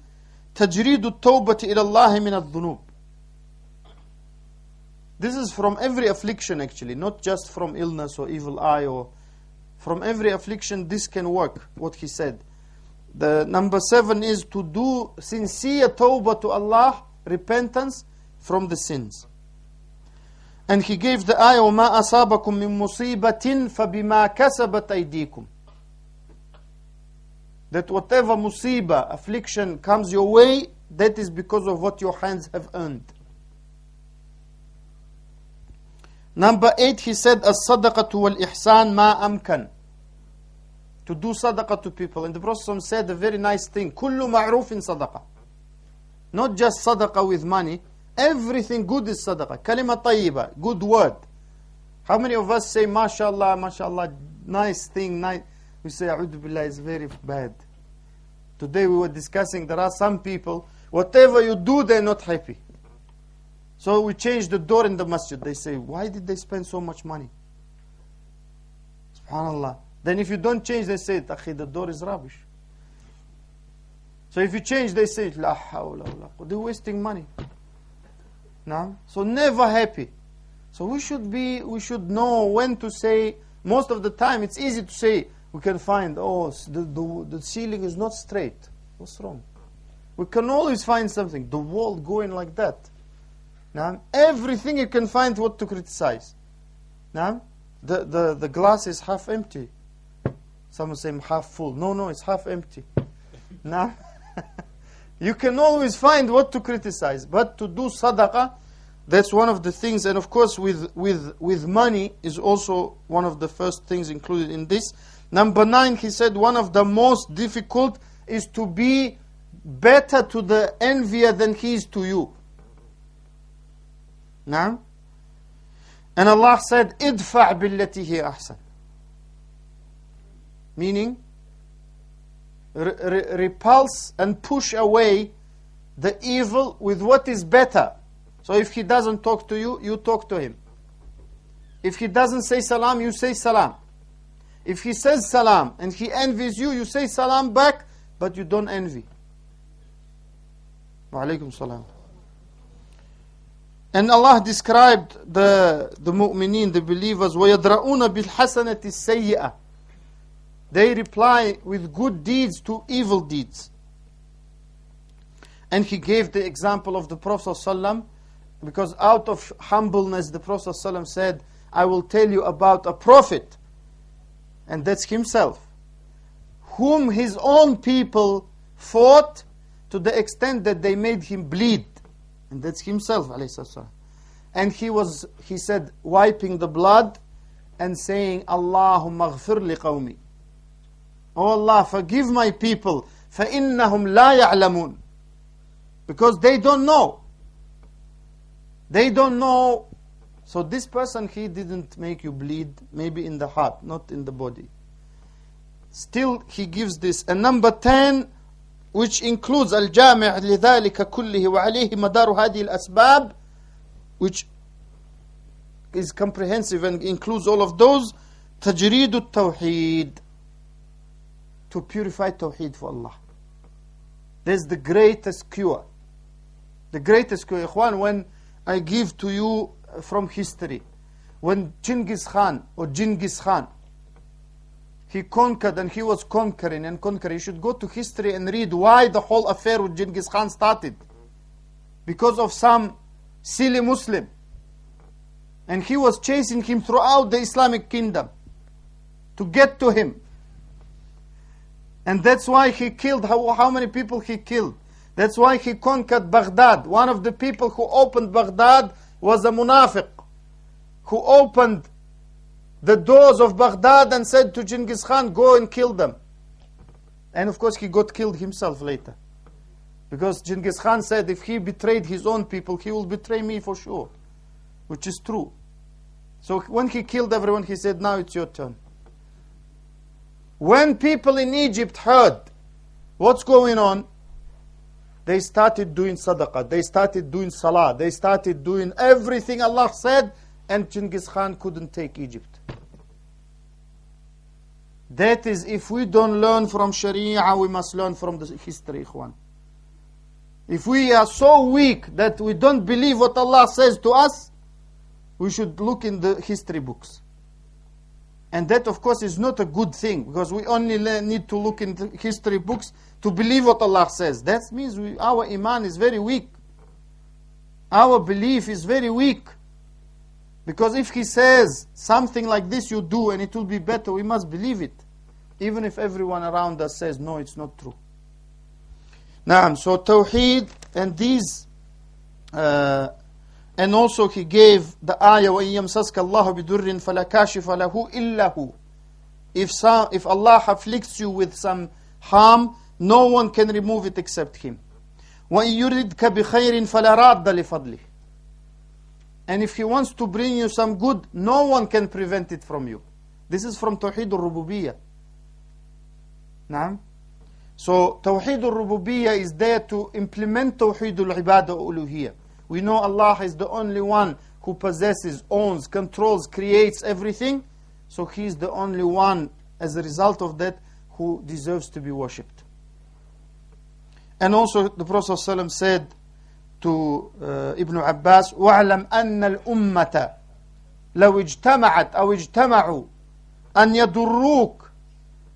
tajreedu at-tawbati ila Allah min al-dhunub. This is from every affliction actually, not just from illness or evil eye, or from every affliction this can work, what he said. The number 7 is to do sincere tawbah to Allah, repentance from the sins. And he gave the ayah, وَمَا أَصَابَكُم مِّن مُّصِيبَةٍ فَبِمَا كَسَبَتْ أَيْدِيكُمْ. That whatever musibah, affliction comes your way, that is because of what your hands have earned. Number 8, he said, as-sadaqatu wal-ihsan ma amkan. To do sadaqah to people. And the Prophet said a very nice thing, kullu ma'rufin sadaqah. Not just sadaqah with money, everything good is sadaqah. Kalima tayyiba, good word. How many of us say, mashallah, mashallah, nice thing, nice. We say, a'udhu billah, is very bad. Today we were discussing, there are some people, whatever you do, they're not happy. So we changed the door in the masjid. They say, why did they spend so much money? SubhanAllah. Then if you don't change, they say, Akhi, the door is rubbish. So if you change, they say, La hawla wa la quwwata. They're wasting money. No? So never happy. So we should know when to say. Most of the time, it's easy to say, we can find, the ceiling is not straight. What's wrong? We can always find something. The wall going like that. Now, everything you can find what to criticize. Now, the glass is half empty. Someone say half full. No, it's half empty. Now, you can always find what to criticize, but to do sadaqah, that's one of the things. And of course, with money is also one of the first things included in this. Number 9, he said, one of the most difficult is to be better to the envier than he is to you. Now, and Allah said, idfa' billati hi ahsan. Meaning, repulse and push away the evil with what is better. So if he doesn't talk to you, you talk to him. If he doesn't say salam, you say salam. If he says salam and he envies you, you say salam back, but you don't envy. Wa alaikum salam. And Allah described the mu'mineen, the believers, وَيَدْرَؤُونَ بِالْحَسَنَةِ السَّيِّئَةِ. They reply with good deeds to evil deeds. And he gave the example of the Prophet ﷺ, because out of humbleness the Prophet ﷺ said, I will tell you about a prophet, and that's himself, whom his own people fought to the extent that they made him bleed. And that's himself, ﷺ. And he said, wiping the blood and saying, Allahumma ghfir li qawmi. Oh Allah, forgive my people, فَإِنَّهُمْ لَا يَعْلَمُونَ. Because they don't know. They don't know. So this person, he didn't make you bleed, maybe in the heart, not in the body. Still, he gives this. And number 10, which includes al-Jami' لِذَلِكَ كُلِّهِ وَعَلَيْهِ مَدَارُ هَذِهِ الْأَسْبَابِ, which is comprehensive and includes all of those. تَجْرِيدُ التَّوْحِيدِ, to purify Tawheed for Allah. There's the greatest cure. The greatest cure, Ikhwan, when I give to you from history, when Genghis Khan, he conquered and he was conquering and conquering, you should go to history and read why the whole affair with Genghis Khan started. Because of some silly Muslim. And he was chasing him throughout the Islamic kingdom to get to him. And that's why he killed, how many people he killed? That's why he conquered Baghdad. One of the people who opened Baghdad was a munafiq, who opened the doors of Baghdad and said to Genghis Khan, go and kill them. And of course he got killed himself later. Because Genghis Khan said if he betrayed his own people, he will betray me for sure. Which is true. So when he killed everyone, he said, now it's your turn. When people in Egypt heard what's going on, they started doing sadaqah, they started doing salah, they started doing everything Allah said, and Genghis Khan couldn't take Egypt. That is, if we don't learn from Sharia, we must learn from the history, Ikhwan. If we are so weak that we don't believe what Allah says to us, we should look in the history books. And that, of course, is not a good thing, because we only need to look in the history books to believe what Allah says. That means our iman is very weak. Our belief is very weak. Because if He says something like this you do and it will be better, we must believe it. Even if everyone around us says, no, it's not true. Naam, so Tawheed and these... and also he gave the ayah, وَإِن يَمْسَسْكَ اللَّهُ بِدُرٍّ فَلَا كَاشِفَ لَهُ إِلَّا هُ. If Allah afflicts you with some harm, no one can remove it except Him. وَإِن يُرِدْكَ بِخَيْرٍ فَلَا رَادَّ لِفَضْلِهِ. And if He wants to bring you some good, no one can prevent it from you. This is from Tawheed al-Rububiyyah. Naam. So Tawheed al-Rububiyyah is there to implement Tawheed al-Ibadah al-Uluhiyyah. We know Allah is the only one who possesses, owns, controls, creates everything. So He is the only one, as a result of that, who deserves to be worshipped. And also the Prophet ﷺ said to Ibn Abbas, وَعْلَمْ أَنَّ الْأُمَّةَ لَوْ اجْتَمَعَتْ أَوْ اجْتَمَعُوا أَنْ يَضُرُّوكَ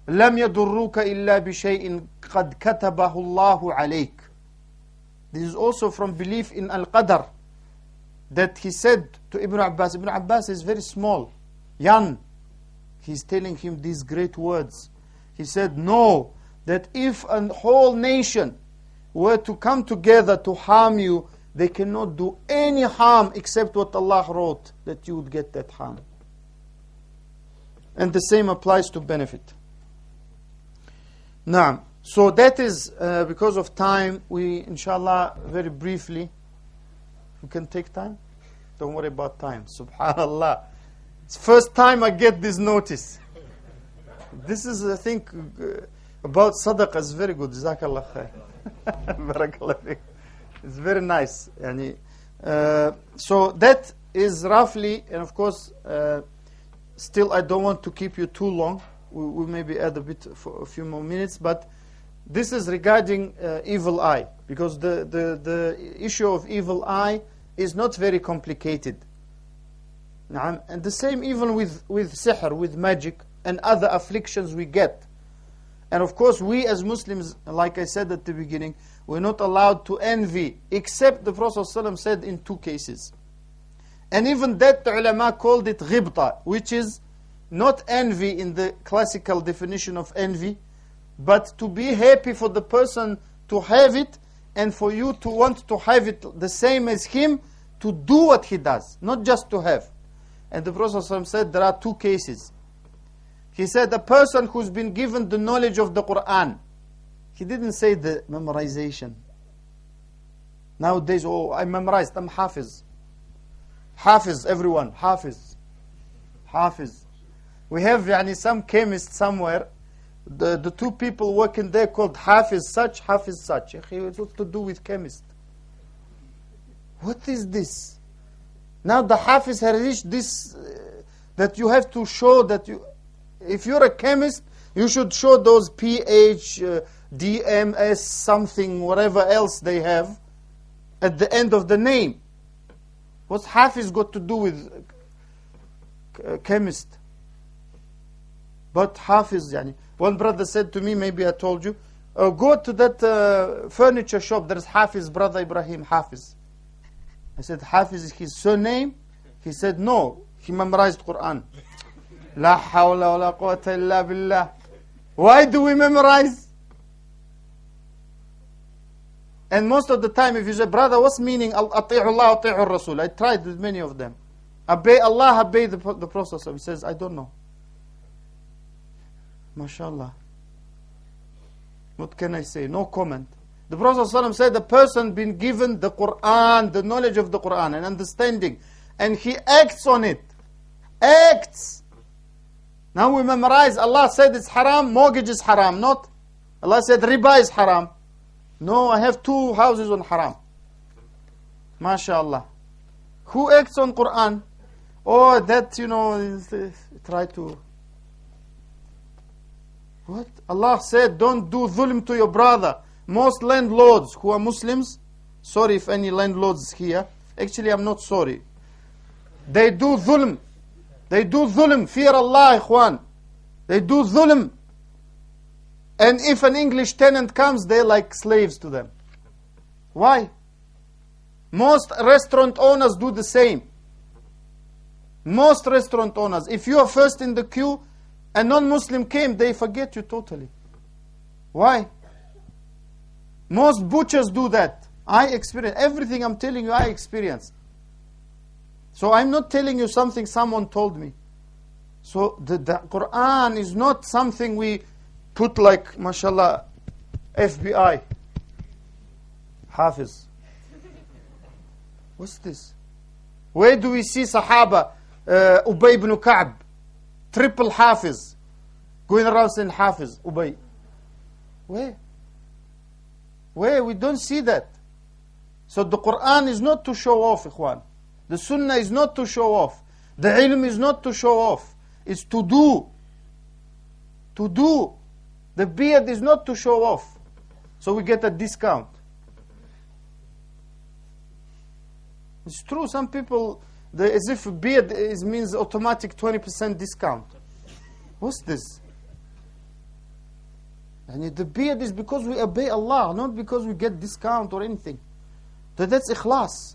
لَمْ يَضُرُّوكَ إِلَّا بِشَيْءٍ قَدْ كَتَبَهُ اللَّهُ عَلَيْكَ. This is also from belief in Al-Qadr, that he said to Ibn Abbas. Ibn Abbas is very small. young, he's telling him these great words. He said, know that if a whole nation were to come together to harm you, they cannot do any harm except what Allah wrote, that you would get that harm. And the same applies to benefit. Now, so that is, because of time, we, inshallah, very briefly, we can take time? Don't worry about time. Subhanallah. It's first time I get this notice. This is, I think, about sadaqah is very good. Jazakallah khair. Barakallah fiik. It's very nice. So that is roughly, and of course, still I don't want to keep you too long. We maybe add a bit for a few more minutes, but this is regarding evil eye, because the issue of evil eye is not very complicated. And the same even with sihr, with magic and other afflictions we get. And of course we as Muslims, like I said at the beginning, we're not allowed to envy, except the Prophet ﷺ said in 2 cases. And even that the ulama called it ghibta, which is not envy in the classical definition of envy, but to be happy for the person to have it, and for you to want to have it the same as him, to do what he does, not just to have. And the Prophet ﷺ said there are 2 cases. He said a person who's been given the knowledge of the Quran. He didn't say the memorization. Nowadays, oh, I memorized, I'm Hafiz. Hafiz, everyone, Hafiz. Hafiz. We have some chemist somewhere, the 2 people working there called Hafiz such, Hafiz such. What to do with chemist? What is this? Now the Hafiz has reached this, that you have to show that you, if you're a chemist, you should show those pH, DMS, something, whatever else they have, at the end of the name. What's Hafiz got to do with chemist? But Hafiz, one brother said to me, maybe I told you, go to that furniture shop, there's Hafiz, brother Ibrahim, Hafiz. I said, Hafiz is his surname? He said, no, he memorized Quran. La hawla wa la quwwata illa billah. Why do we memorize? And most of the time, if you say, brother, what's meaning ati'u Allah, ati'u Rasul? I tried with many of them. Obey Allah, obey the Prophet. He says, I don't know. MashaAllah. What can I say? No comment. The Prophet ﷺ said, the person been given the Quran, the knowledge of the Quran and understanding, and he acts on it. Acts. Now we memorize, Allah said it's haram, mortgage is haram, not. Allah said riba is haram. No, I have 2 houses on haram. MashaAllah. Who acts on Quran? Oh, that, try to... What? Allah said, don't do dhulm to your brother. Most landlords who are Muslims, sorry if any landlords here, actually I'm not sorry. They do dhulm. They do dhulm. Fear Allah, ikhwan. They do dhulm. And if an English tenant comes, they're like slaves to them. Why? Most restaurant owners do the same. Most restaurant owners. If you are first in the queue, a non-Muslim came, they forget you totally. Why? Most butchers do that. I experience. Everything I'm telling you, I experienced. So I'm not telling you something someone told me. So the Quran is not something we put like, mashallah, FBI. Hafiz. What's this? Where do we see Sahaba, Ubay ibn Ka'b, triple Hafiz, going around saying Hafiz, Ubay? Where? Where? We don't see that. So the Quran is not to show off, ikhwan. The Sunnah is not to show off. The ilm is not to show off. It's to do. To do. The beard is not to show off. So we get a discount. It's true, some people, as if beard means automatic 20% discount. What's this? And the beard is because we obey Allah, not because we get discount or anything. That's ikhlas.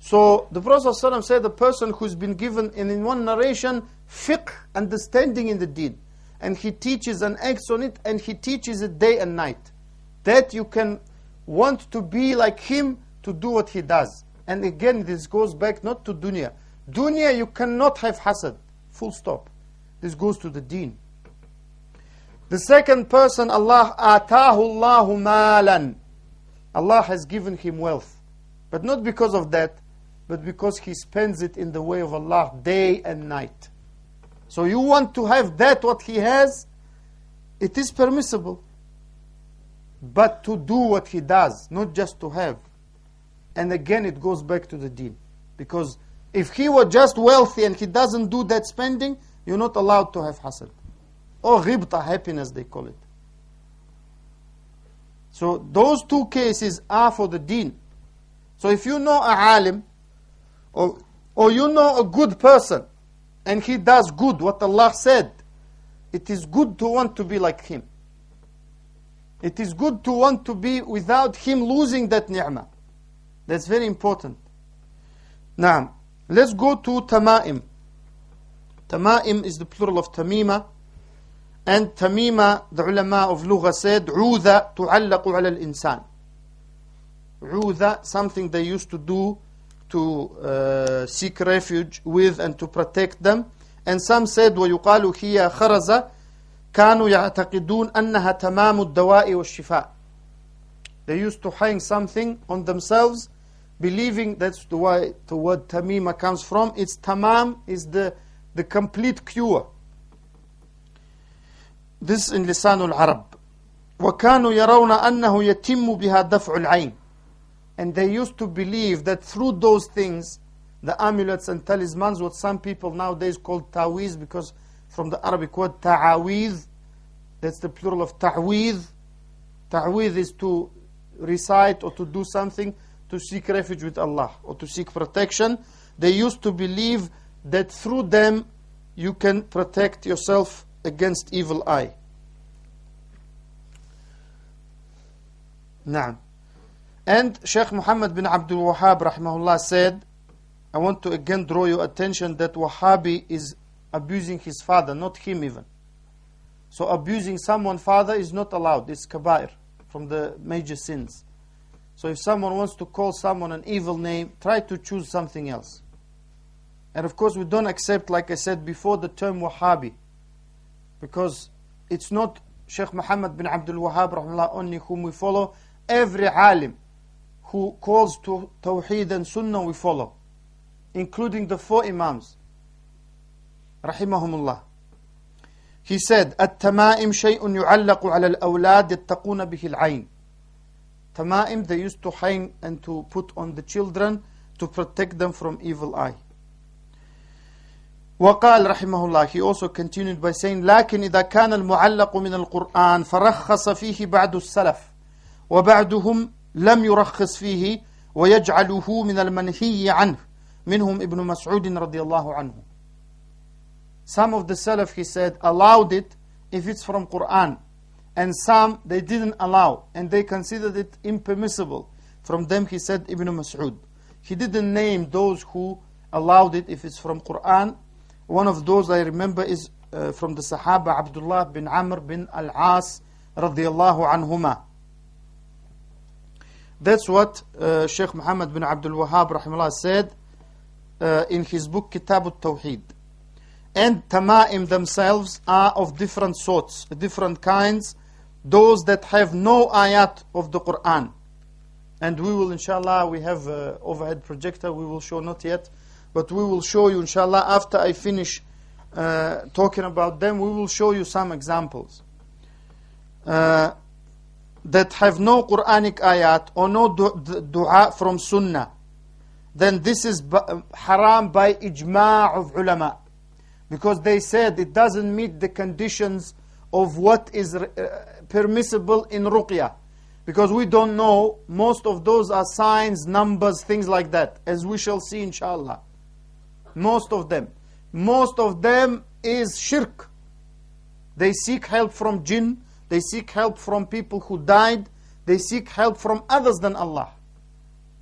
So the Prophet ﷺ said the person who's been given, in one narration, fiqh, understanding in the deen, and he teaches and acts on it, and he teaches it day and night, that you can want to be like him, to do what he does. And again, this goes back not to dunya. Dunya, you cannot have hasad, full stop. This goes to the deen. The second person, Allah atahu Allahu malan. Allah has given him wealth. But not because of that, but because he spends it in the way of Allah day and night. So you want to have that, what he has, it is permissible. But to do what he does, not just to have. And again, it goes back to the deen. Because if he were just wealthy and he doesn't do that spending, you're not allowed to have hasad. Or ghibta, happiness they call it. So those two cases are for the deen. So if you know a alim, or you know a good person, and he does good, what Allah said, it is good to want to be like him. It is good to want to be without him losing that ni'mah. That's very important. Now, let's go to tama'im. Tama'im is the plural of tamima. And tamima, the ulama of lugha said, عُوذَ تُعَلَّقُ عَلَى الْإِنسان. عُوذَ, something they used to do to seek refuge with and to protect them. And some said, وَيُقَالُ هِيَ خَرَزَ كَانُوا يَعْتَقِدُونَ أَنَّهَا تَمَامُ الدَّوَاءِ وَالشِّفَاءِ. They used to hang something on themselves, believing that's the why the word tamima comes from. It's tamam, is the complete cure. This in Lisanul Arab. وَكَانُوا يَرَوْنَ أَنَّهُ يَتِمُّ بِهَا دَفْعُ الْعَيْنِ. And they used to believe that through those things, the amulets and talismans, what some people nowadays call taweez, because from the Arabic word ta'aweez, that's the plural of ta'weez. Ta'weez is to recite or to do something to seek refuge with Allah or to seek protection. They used to believe that through them you can protect yourself against evil eye. Naam. And Shaykh Muhammad bin Abdul Wahhab rahimahullah said, I want to again draw your attention that Wahhabi is abusing his father, not him even. So abusing someone's father is not allowed. It's kabair, from the major sins. So if someone wants to call someone an evil name, try to choose something else. And of course we don't accept, like I said before, the term Wahhabi. Because it's not Shaykh Muhammad bin Abdul Wahhab rahimahullah only whom we follow. Every alim who calls to Tawheed and Sunnah we follow, including the 4 Imams rahimahumullah. He said, التمائم شيء يعلق على الأولاد يتقون به العين. Tama'im, they used to hang and to put on the children to protect them from evil eye. وقال رحمه الله, he also continued by saying, لكن إذا كان المعلق من القرآن فرخص فيه بعض السلف وبعضهم لم يرخص فيه ويجعله من المنهي عنه منهم ابن مسعود رضي الله عنه. Some of the Salaf, he said, allowed it if it's from Quran, and some they didn't allow and they considered it impermissible. From them he said Ibn Mas'ud. He didn't name those who allowed it if it's from Quran. One of those I remember is from the Sahaba Abdullah bin Amr bin al-As radiyallahu anhuma. That's what Shaykh Muhammad bin Abdul Wahhab rahimahullah said in his book Kitab al-Tawheed. And tama'im themselves are of different sorts, different kinds. Those that have no ayat of the Quran. And we will, inshallah, we have an overhead projector, we will show, not yet, but we will show you, inshallah, after I finish talking about them, we will show you some examples that have no Quranic ayat or no dua from Sunnah. Then this is haram by ijma' of ulama, because they said it doesn't meet the conditions of what is permissible in ruqyah. Because we don't know, most of those are signs, numbers, things like that, as we shall see inshallah. Most of them is shirk. They seek help from jinn, they seek help from people who died, they seek help from others than Allah.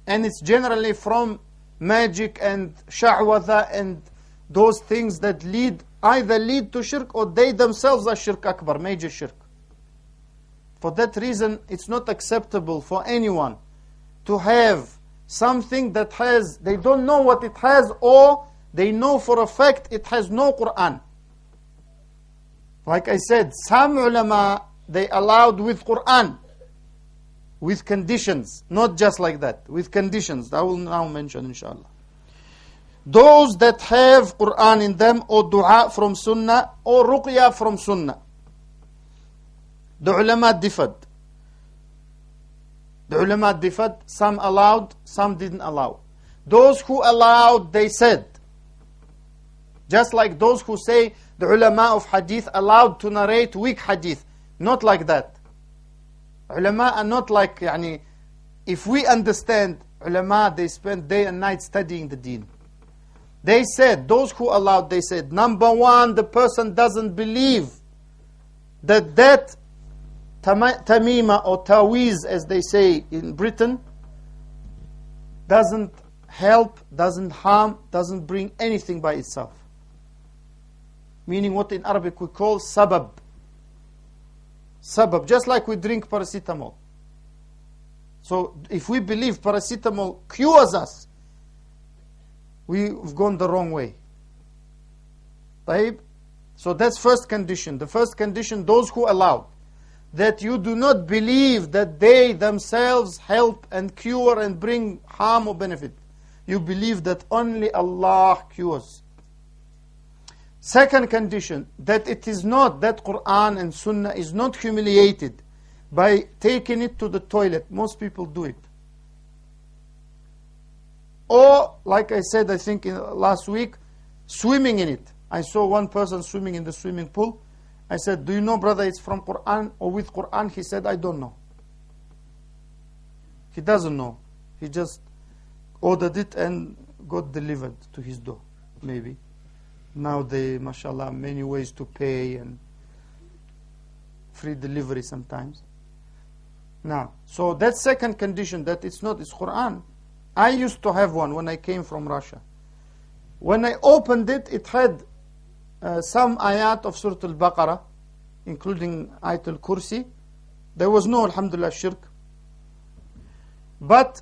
And it's generally from magic and sha'watha and those things that either lead to shirk or they themselves are shirk akbar, major shirk. For that reason, it's not acceptable for anyone to have something that they don't know what it has, or they know for a fact it has no Quran. Like I said, some ulama, they allowed with Quran, with conditions, not just like that, with conditions. I will now mention, inshallah. Those that have Quran in them, or dua from Sunnah, or ruqya from Sunnah. The ulama differed. Some allowed, some didn't allow. Those who allowed, they said, just like those who say the ulama of hadith allowed to narrate weak hadith. Not like that. Ulama are not like, if we understand, ulama, they spend day and night studying the deen. They said, those who allowed, they said, number one, the person doesn't believe that tamima or taweez, as they say in Britain, doesn't help, doesn't harm, doesn't bring anything by itself. Meaning what in Arabic we call sabab. Sabab, just like we drink paracetamol. So if we believe paracetamol cures us, we've gone the wrong way. Taib? So that's first condition. The first condition, those who allowed, that you do not believe that they themselves help and cure and bring harm or benefit. You believe that only Allah cures. Second condition, that it is not, that Quran and Sunnah is not humiliated by taking it to the toilet. Most people do it. Or, like I said, I think last week, swimming in it. I saw one person swimming in the swimming pool. I said, do you know, brother, it's from Quran or with Quran? He said, I don't know. He doesn't know. He just ordered it and got delivered to his door, maybe. Now they, mashallah, many ways to pay and free delivery sometimes. Now, so that second condition, that it's Quran. I used to have one when I came from Russia. When I opened it, it had some ayat of Surah Al-Baqarah, including Ayat al-Kursi. There was no, alhamdulillah, shirk. But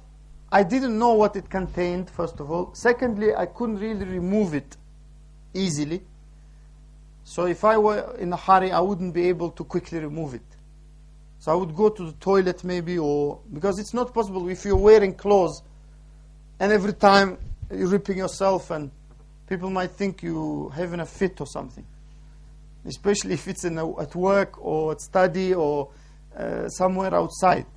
I didn't know what it contained, first of all. Secondly, I couldn't really remove it easily. So if I were in a hurry, I wouldn't be able to quickly remove it. So I would go to the toilet maybe, or because it's not possible if you're wearing clothes and every time you're ripping yourself, and people might think you having a fit or something. Especially if it's at work or at study or somewhere outside.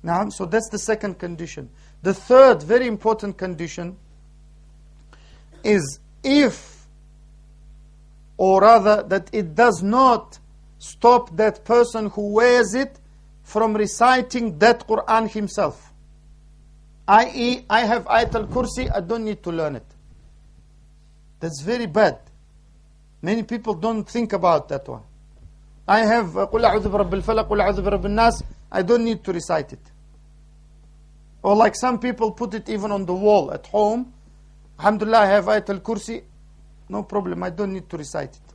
Now, so that's the second condition. The third very important condition is if, or rather that it does not stop that person who wears it from reciting that Quran himself. I.e., I have Ayat al-Kursi, I don't need to learn it. That's very bad. Many people don't think about that one. I have قُلْ أَعُوذُ بِرَبِّ الْفَلَقِ قُلْ أَعُوذُ بِرَبِّ النَّاسِ, I don't need to recite it. Or like some people put it even on the wall at home. Alhamdulillah, I have Ayat al-Kursi, no problem, I don't need to recite it.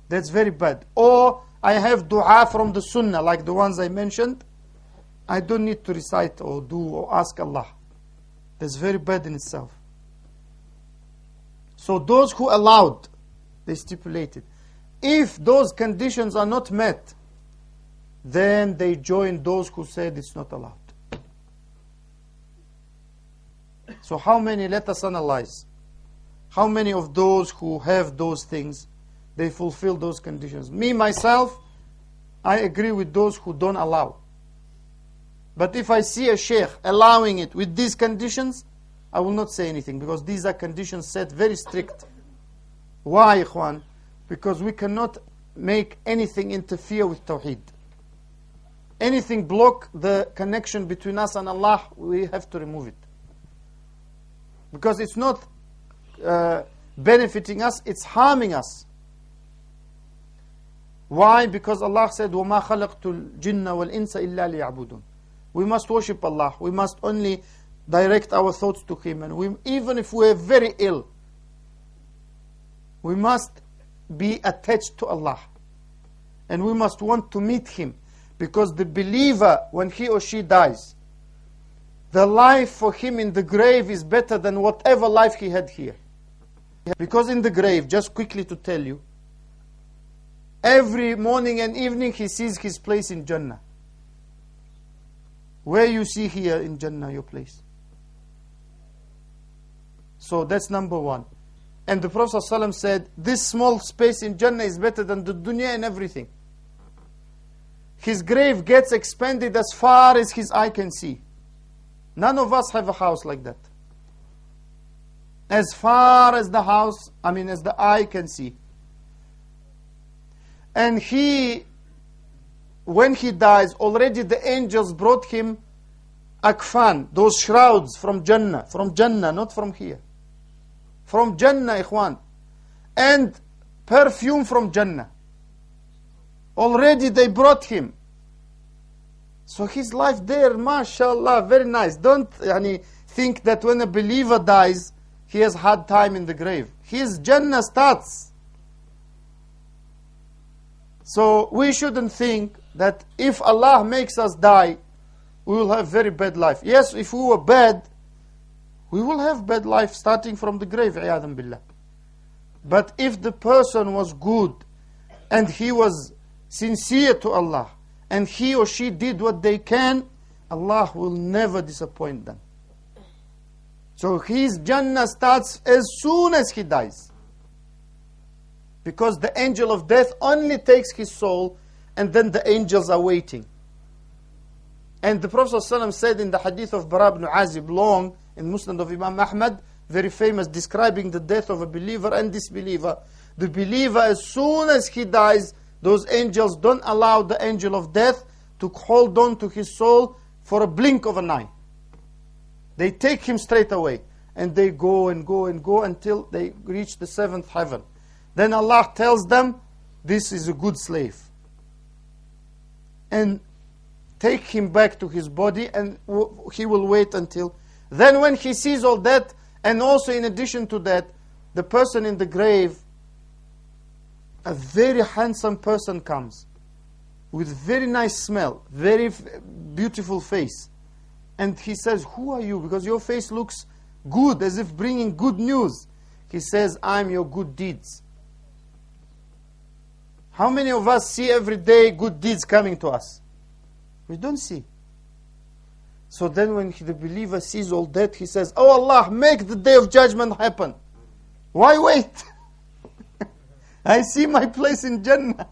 That's very bad. Or I have dua from the Sunnah, like the ones I mentioned. I don't need to recite or do or ask Allah. That's very bad in itself. So those who allowed, they stipulated. If those conditions are not met, then they join those who said it's not allowed. So how many, let us analyze. How many of those who have those things, they fulfill those conditions? Me, myself, I agree with those who don't allow. But if I see a sheikh allowing it with these conditions, I will not say anything, because these are conditions set very strict. Why, ikhwan? Because we cannot make anything interfere with Tawheed. Anything block the connection between us and Allah, we have to remove it. Because it's not benefiting us, it's harming us. Why? Because Allah said, وَمَا خَلَقْتُ الْجِنَّ وَالْإِنسَ إِلَّا لِيَعْبُدُونَ. We must worship Allah. We must only direct our thoughts to Him. And even if we're very ill, we must be attached to Allah. And we must want to meet Him. Because the believer, when he or she dies, the life for him in the grave is better than whatever life he had here. Because in the grave, just quickly to tell you, every morning and evening he sees his place in Jannah. Where you see here in Jannah your place. So that's number one. And the Prophet ﷺ said, this small space in Jannah is better than the dunya and everything. His grave gets expanded as far as his eye can see. None of us have a house like that. As far as the house, as the eye can see. And when he dies, already the angels brought him akfan, those shrouds from Jannah, not from here. From Jannah, ikhwan. And perfume from Jannah. Already they brought him. So his life there, mashallah, very nice. Don't think that when a believer dies, he has hard time in the grave. His Jannah starts. So we shouldn't think that if Allah makes us die, we will have very bad life. Yes, if we were bad, we will have bad life starting from the grave, iyadhan billah. But if the person was good, and he was sincere to Allah, and he or she did what they can, Allah will never disappoint them. So his Jannah starts as soon as he dies. Because the angel of death only takes his soul, and then the angels are waiting. And the Prophet ﷺ said in the hadith of Bara ibn Azib, long in Musnad of Imam Ahmad, very famous, describing the death of a believer and disbeliever. The believer, as soon as he dies, those angels don't allow the angel of death to hold on to his soul for a blink of an eye. They take him straight away. And they go and go and go until they reach the seventh heaven. Then Allah tells them, this is a good slave. And take him back to his body, and he will wait until... Then when he sees all that, and also in addition to that, the person in the grave, a very handsome person comes with very nice smell, very beautiful face. And he says, who are you? Because your face looks good, as if bringing good news. He says, I'm your good deeds. How many of us see every day good deeds coming to us? We don't see. So then when the believer sees all that, he says, oh Allah, make the day of judgment happen. Why wait? I see my place in Jannah.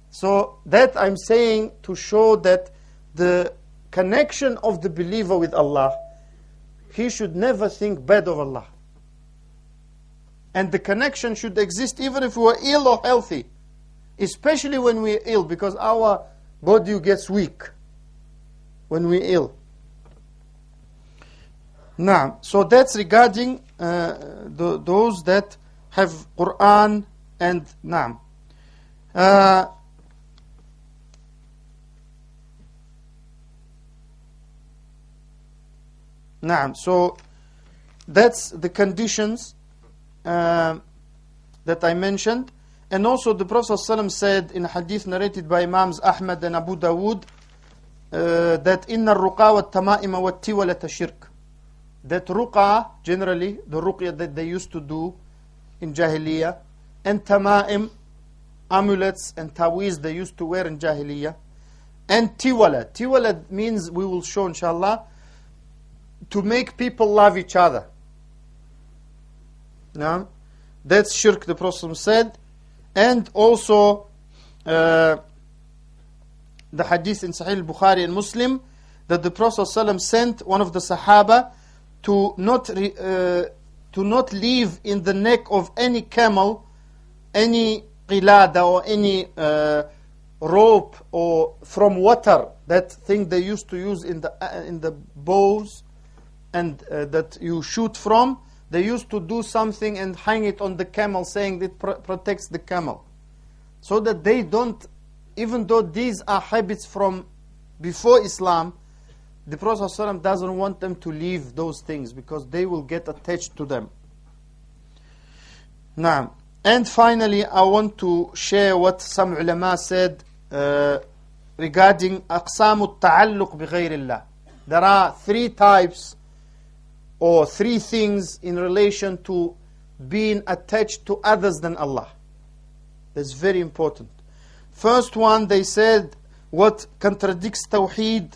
So that I'm saying to show that the connection of the believer with Allah, he should never think bad of Allah. And the connection should exist even if we are ill or healthy. Especially when we are ill, because our body gets weak when we are ill. Now, so that's regarding those that have Quran and Naam. Naam. So that's the conditions that I mentioned. And also the Prophet ﷺ said in a hadith narrated by Imams Ahmad and Abu Dawood that inna al-ruqa wa-tama'ima wa-tiwalata shirk. That ruqa, generally, the ruqya that they used to do in Jahiliyyah, and tama'im, amulets and taweez they used to wear in Jahiliyyah, and tiwala. Tiwala means, we will show inshallah, to make people love each other. Now, that's shirk, the Prophet said. And also the hadith in Sahih al-Bukhari and Muslim, that the Prophet ﷺ sent one of the Sahaba to not leave in the neck of any camel any qilada or any rope or from water, that thing they used to use in the bows and that you shoot from. They used to do something and hang it on the camel, saying it protects the camel. So that they don't, even though these are habits from before Islam, the Prophet ﷺ doesn't want them to leave those things because they will get attached to them. Now, and finally, I want to share what some ulama said regarding أقسام التعلق بغير الله. There are three types or three things in relation to being attached to others than Allah. That's very important. First one, they said, what contradicts Tawheed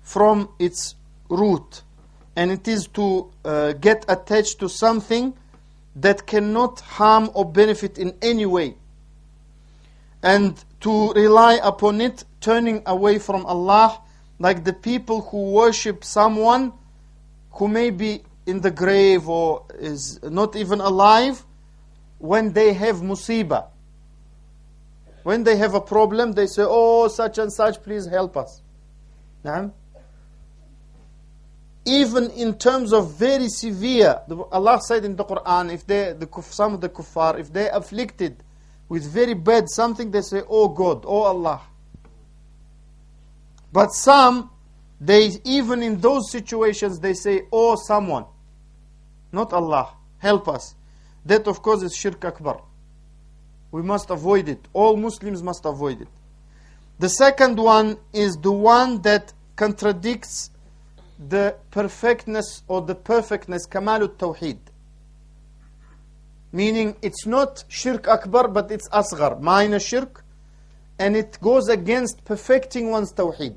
from its root. And it is to get attached to something that cannot harm or benefit in any way. And to rely upon it, turning away from Allah, like the people who worship someone who may be in the grave or is not even alive, when they have musibah. When they have a problem, they say, oh, such and such, please help us. Even in terms of very severe, Allah said in the Quran, if some of the kuffar, if they afflicted with very bad something, they say, oh God, oh Allah. But some, even in those situations, they say, oh someone, not Allah, help us. That of course is Shirk Akbar. We must avoid it. All Muslims must avoid it. The second one is the one that contradicts the perfectness or the perfectness, Kamalut Tawheed. Meaning it's not Shirk Akbar, but it's Asghar, minor Shirk, and it goes against perfecting one's Tawheed.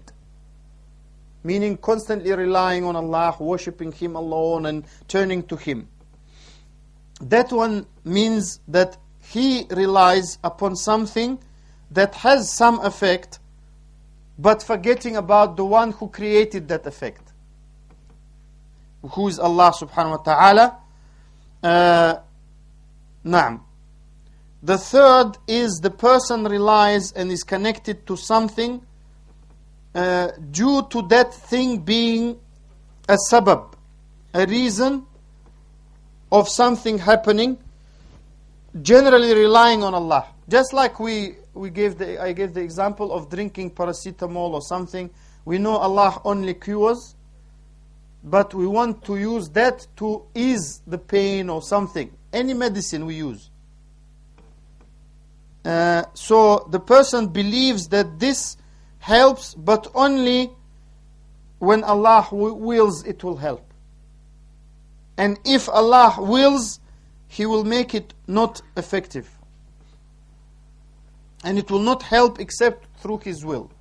Meaning constantly relying on Allah, worshipping Him alone and turning to Him. That one means that he relies upon something that has some effect, but forgetting about the one who created that effect, who is Allah subhanahu wa ta'ala. Naam. The third is the person relies and is connected to something due to that thing being a sabab, a reason of something happening, generally relying on Allah. Just like I gave the example of drinking paracetamol or something. We know Allah only cures, but we want to use that to ease the pain or something. Any medicine we use. So the person believes that this helps, but only when Allah wills it will help. And if Allah wills, He will make it not effective. And it will not help except through His will.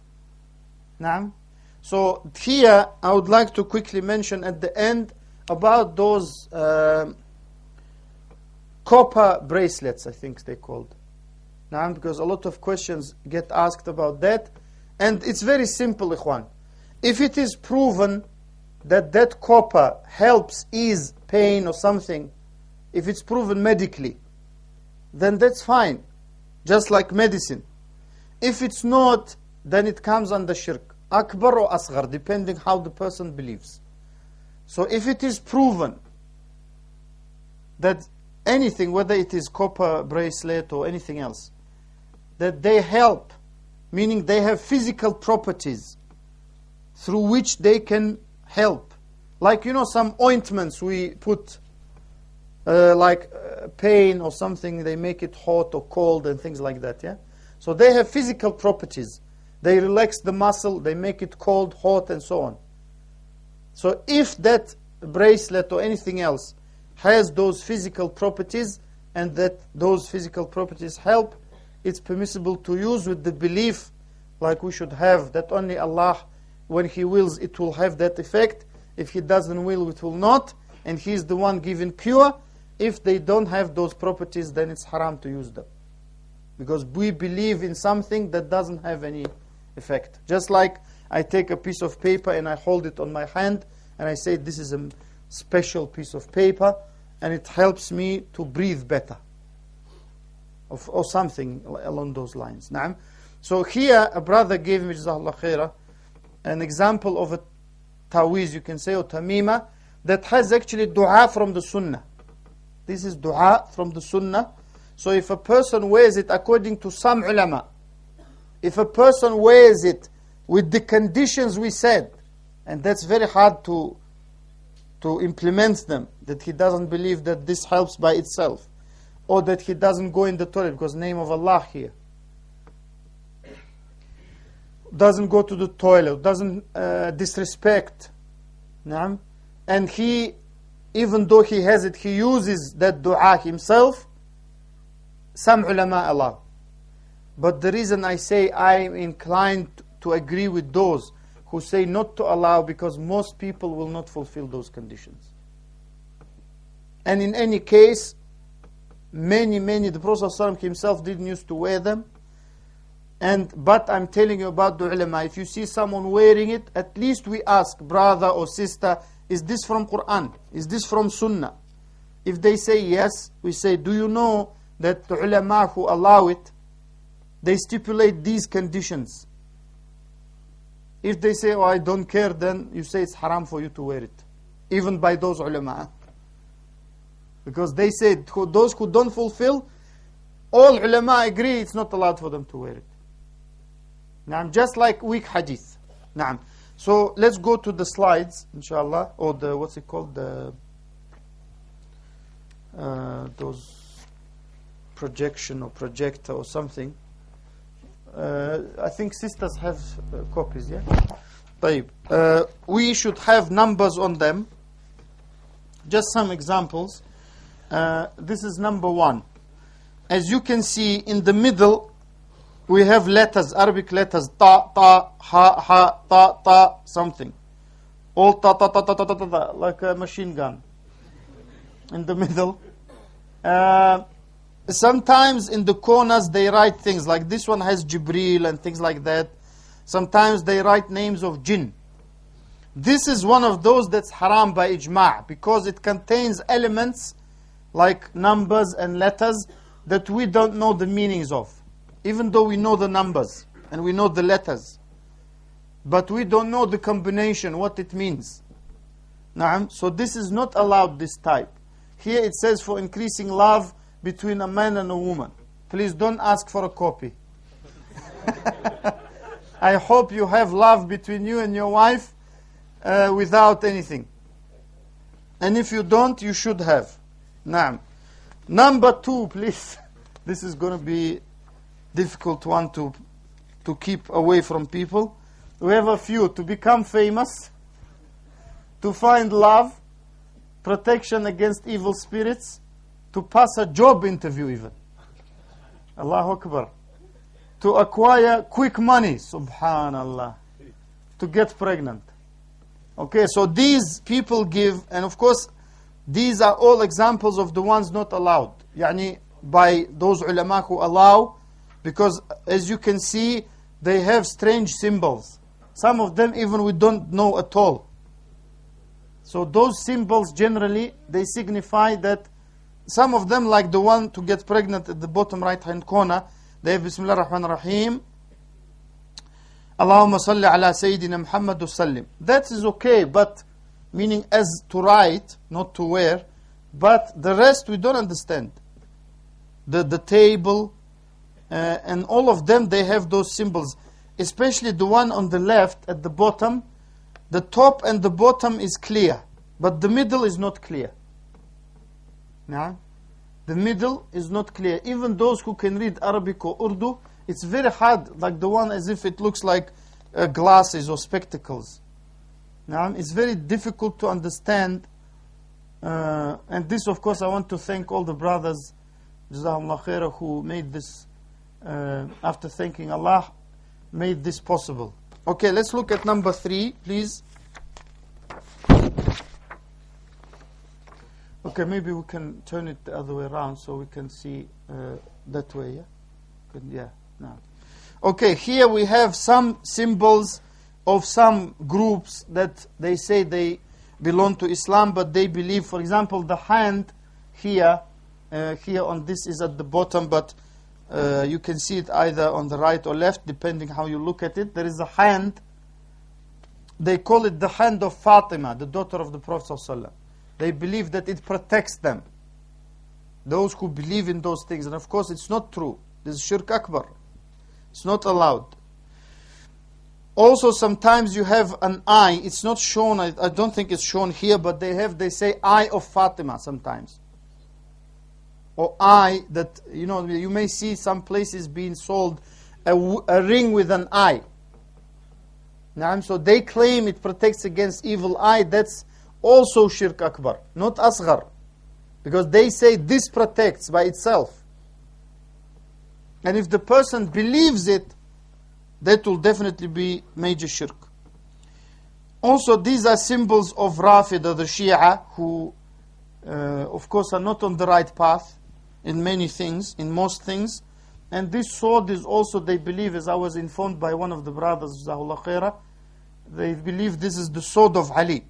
Naam. So here I would like to quickly mention at the end about those copper bracelets, I think they're called. Naam, because a lot of questions get asked about that. And it's very simple, ikhwan. If it is proven that that copper helps ease pain or something, if it's proven medically, then that's fine. Just like medicine. If it's not, then it comes under shirk. Akbar or asghar, depending how the person believes. So if it is proven that anything, whether it is copper bracelet or anything else, that they help, meaning they have physical properties through which they can help. Like, some ointments we put, pain or something, they make it hot or cold and things like that, yeah? So they have physical properties. They relax the muscle, they make it cold, hot, and so on. So if that bracelet or anything else has those physical properties, and that those physical properties help, it's permissible to use with the belief, like we should have, that only Allah, when He wills, it will have that effect. If He doesn't will, it will not. And He is the one giving cure. If they don't have those properties, then it's haram to use them. Because we believe in something that doesn't have any effect. Just like I take a piece of paper and I hold it on my hand, and I say, this is a special piece of paper, and it helps me to breathe better. Or something along those lines. Naam. So here, a brother gave me, Jazakallah khairah, an example of a taweez, you can say, or tamima, that has actually dua from the sunnah. This is dua from the sunnah. So if a person wears it according to some ulama, if a person wears it with the conditions we said, And that's very hard to implement them, that he doesn't believe that this helps by itself, or that he doesn't go in the toilet because name of Allah here, doesn't go to the toilet, doesn't disrespect. Naam. And he, even though he has it, he uses that dua himself. Some ulama allow. But the reason I say I'm inclined to agree with those who say not to allow, because most people will not fulfill those conditions. And in any case, many, the Prophet ﷺ himself didn't used to wear them. But I'm telling you about the ulama. If you see someone wearing it, at least we ask, brother or sister, is this from Quran? Is this from Sunnah? If they say yes, we say, do you know that the ulama who allow it, they stipulate these conditions? If they say, oh, I don't care, then you say it's haram for you to wear it, even by those ulama. Because they say, those who don't fulfill, all ulama agree it's not allowed for them to wear it. Naam, just like weak hadith. Naam. So let's go to the slides, inshallah, or the, what's it called, the those projection or projector or something. I think sisters have copies, yeah? طيب. We should have numbers on them. Just some examples. This is number 1. As you can see, in the middle, we have letters, Arabic letters, ta, ta, ha, ha, ta, ta, something. All ta, ta, ta, ta, ta, ta, ta, ta, like a machine gun. In the middle. Sometimes in the corners they write things, like this one has Jibreel and things like that. Sometimes they write names of jinn. This is one of those that's haram by ijma', because it contains elements like numbers and letters that we don't know the meanings of. Even though we know the numbers and we know the letters, but we don't know the combination, what it means. Naam. So this is not allowed, this type. Here it says for increasing love between a man and a woman. Please don't ask for a copy. I hope you have love between you and your wife without anything. And if you don't, you should have. Naam. Number 2, please. This is going to be difficult one to keep away from people. We have a few: to become famous, to find love, protection against evil spirits, to pass a job interview even. Allahu Akbar. To acquire quick money, subhanallah. To get pregnant. Okay, so these people give, and of course, these are all examples of the ones not allowed. Yani by those ulama who allow, because as you can see, they have strange symbols. Some of them even we don't know at all. So those symbols generally, they signify that some of them, like the one to get pregnant at the bottom right hand corner, they have Bismillah ar-Rahman ar-Rahim, Allahumma salli ala Sayyidina Muhammad sallim. That is okay, but meaning as to write, not to wear. But the rest we don't understand. The table, and all of them, they have those symbols. Especially the one on the left at the bottom. The top and the bottom is clear, but the middle is not clear. Nah? The middle is not clear. Even those who can read Arabic or Urdu, it's very hard, like the one as if it looks like glasses or spectacles. Nah? It's very difficult to understand. And this, of course, I want to thank all the brothers, Jazakumullah khairah, who made this, after thanking Allah, made this possible. Okay, let's look at number 3, please. Okay, maybe we can turn it the other way around so we can see that way, yeah? Yeah, no. Okay, here we have some symbols of some groups that they say they belong to Islam, but they believe, for example, the hand here, here on this is at the bottom, but you can see it either on the right or left, depending how you look at it. There is a hand. They call it the hand of Fatima, the daughter of the Prophet ﷺ. They believe that it protects them. Those who believe in those things. And of course, it's not true. This is Shirk Akbar. It's not allowed. Also, sometimes you have an eye. It's not shown. I don't think it's shown here, but they say eye of Fatima sometimes, or eye that you may see some places being sold a ring with an eye. So they claim it protects against evil eye. That's also shirk akbar, not asghar, because they say this protects by itself. And if the person believes it, that will definitely be major shirk. Also, these are symbols of Rafida, the Shia, who of course are not on the right path in many things, in most things. And this sword is also, they believe, as I was informed by one of the brothers, Jazahullah Khaira, they believe this is the sword of Ali,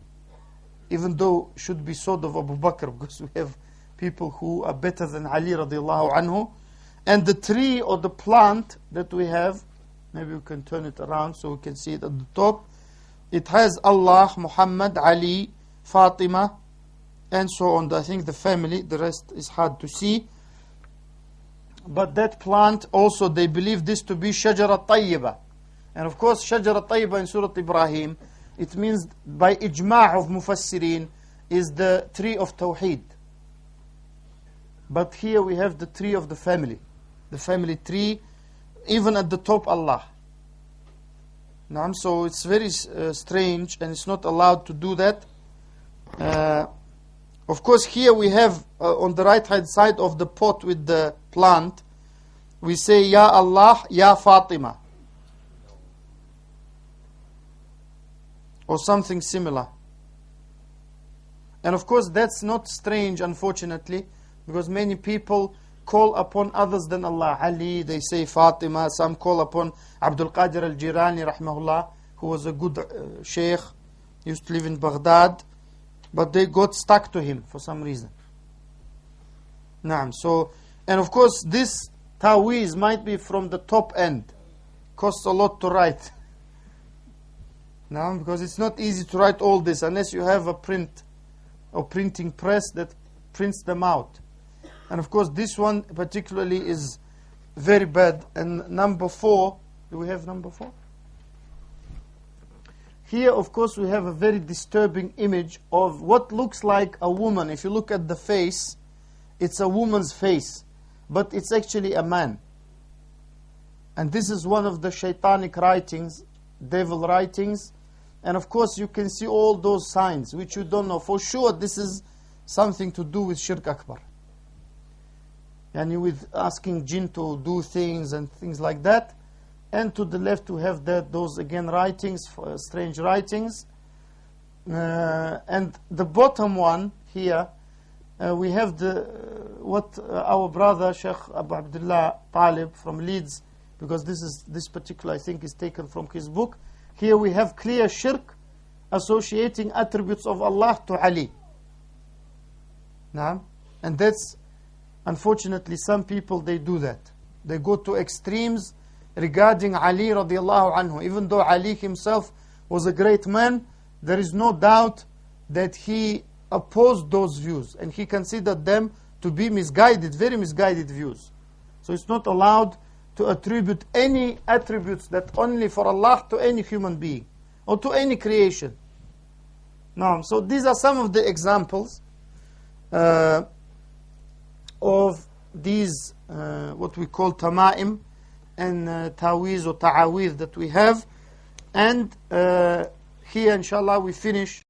even though it should be sword of Abu Bakr, because we have people who are better than Ali radiallahu anhu. And the tree or the plant that we have, maybe we can turn it around so we can see it at the top. It has Allah, Muhammad, Ali, Fatima, and so on. I think the family, the rest is hard to see. But that plant also, they believe this to be Shajara Tayyiba. And of course, Shajara Tayyiba in Surah Ibrahim, it means by ijma' of Mufassirin, is the tree of Tawheed. But here we have the tree of the family tree, even at the top Allah. So it's very strange, and it's not allowed to do that. Of course, here we have on the right hand side of the pot with the plant, we say Ya Allah, Ya Fatima, or something similar. And of course that's not strange, unfortunately, because many people call upon others than Allah. Ali, they say Fatima. Some call upon Abdul Qadir al-Jirani rahimahullah, who was a good sheikh, used to live in Baghdad, but they got stuck to him for some reason. So, and of course this Taweez might be from the top end, costs a lot to write. Because it's not easy to write all this unless you have a print or printing press that prints them out. And of course this one particularly is very bad. And number 4, do we have number 4? Here of course we have a very disturbing image of what looks like a woman. If you look at the face, it's a woman's face, but it's actually a man. And this is one of the shaitanic writings, devil writings. And of course you can see all those signs which you don't know. For sure this is something to do with Shirk Akbar. And with asking jinn to do things and things like that. And to the left we have those again writings, strange writings. And the bottom one here, we have what our brother Shaikh Abu Abdullah Talib from Leeds, because this particular I think is taken from his book. Here we have clear shirk associating attributes of Allah to Ali. And that's, unfortunately, some people, they do that. They go to extremes regarding Ali radiallahu anhu. Even though Ali himself was a great man, there is no doubt that he opposed those views, and he considered them to be misguided, very misguided views. So it's not allowed to attribute any attributes that only for Allah to any human being or to any creation. So these are some of the examples of these what we call tama'im and taweez or ta'aweez that we have. And here inshallah we finish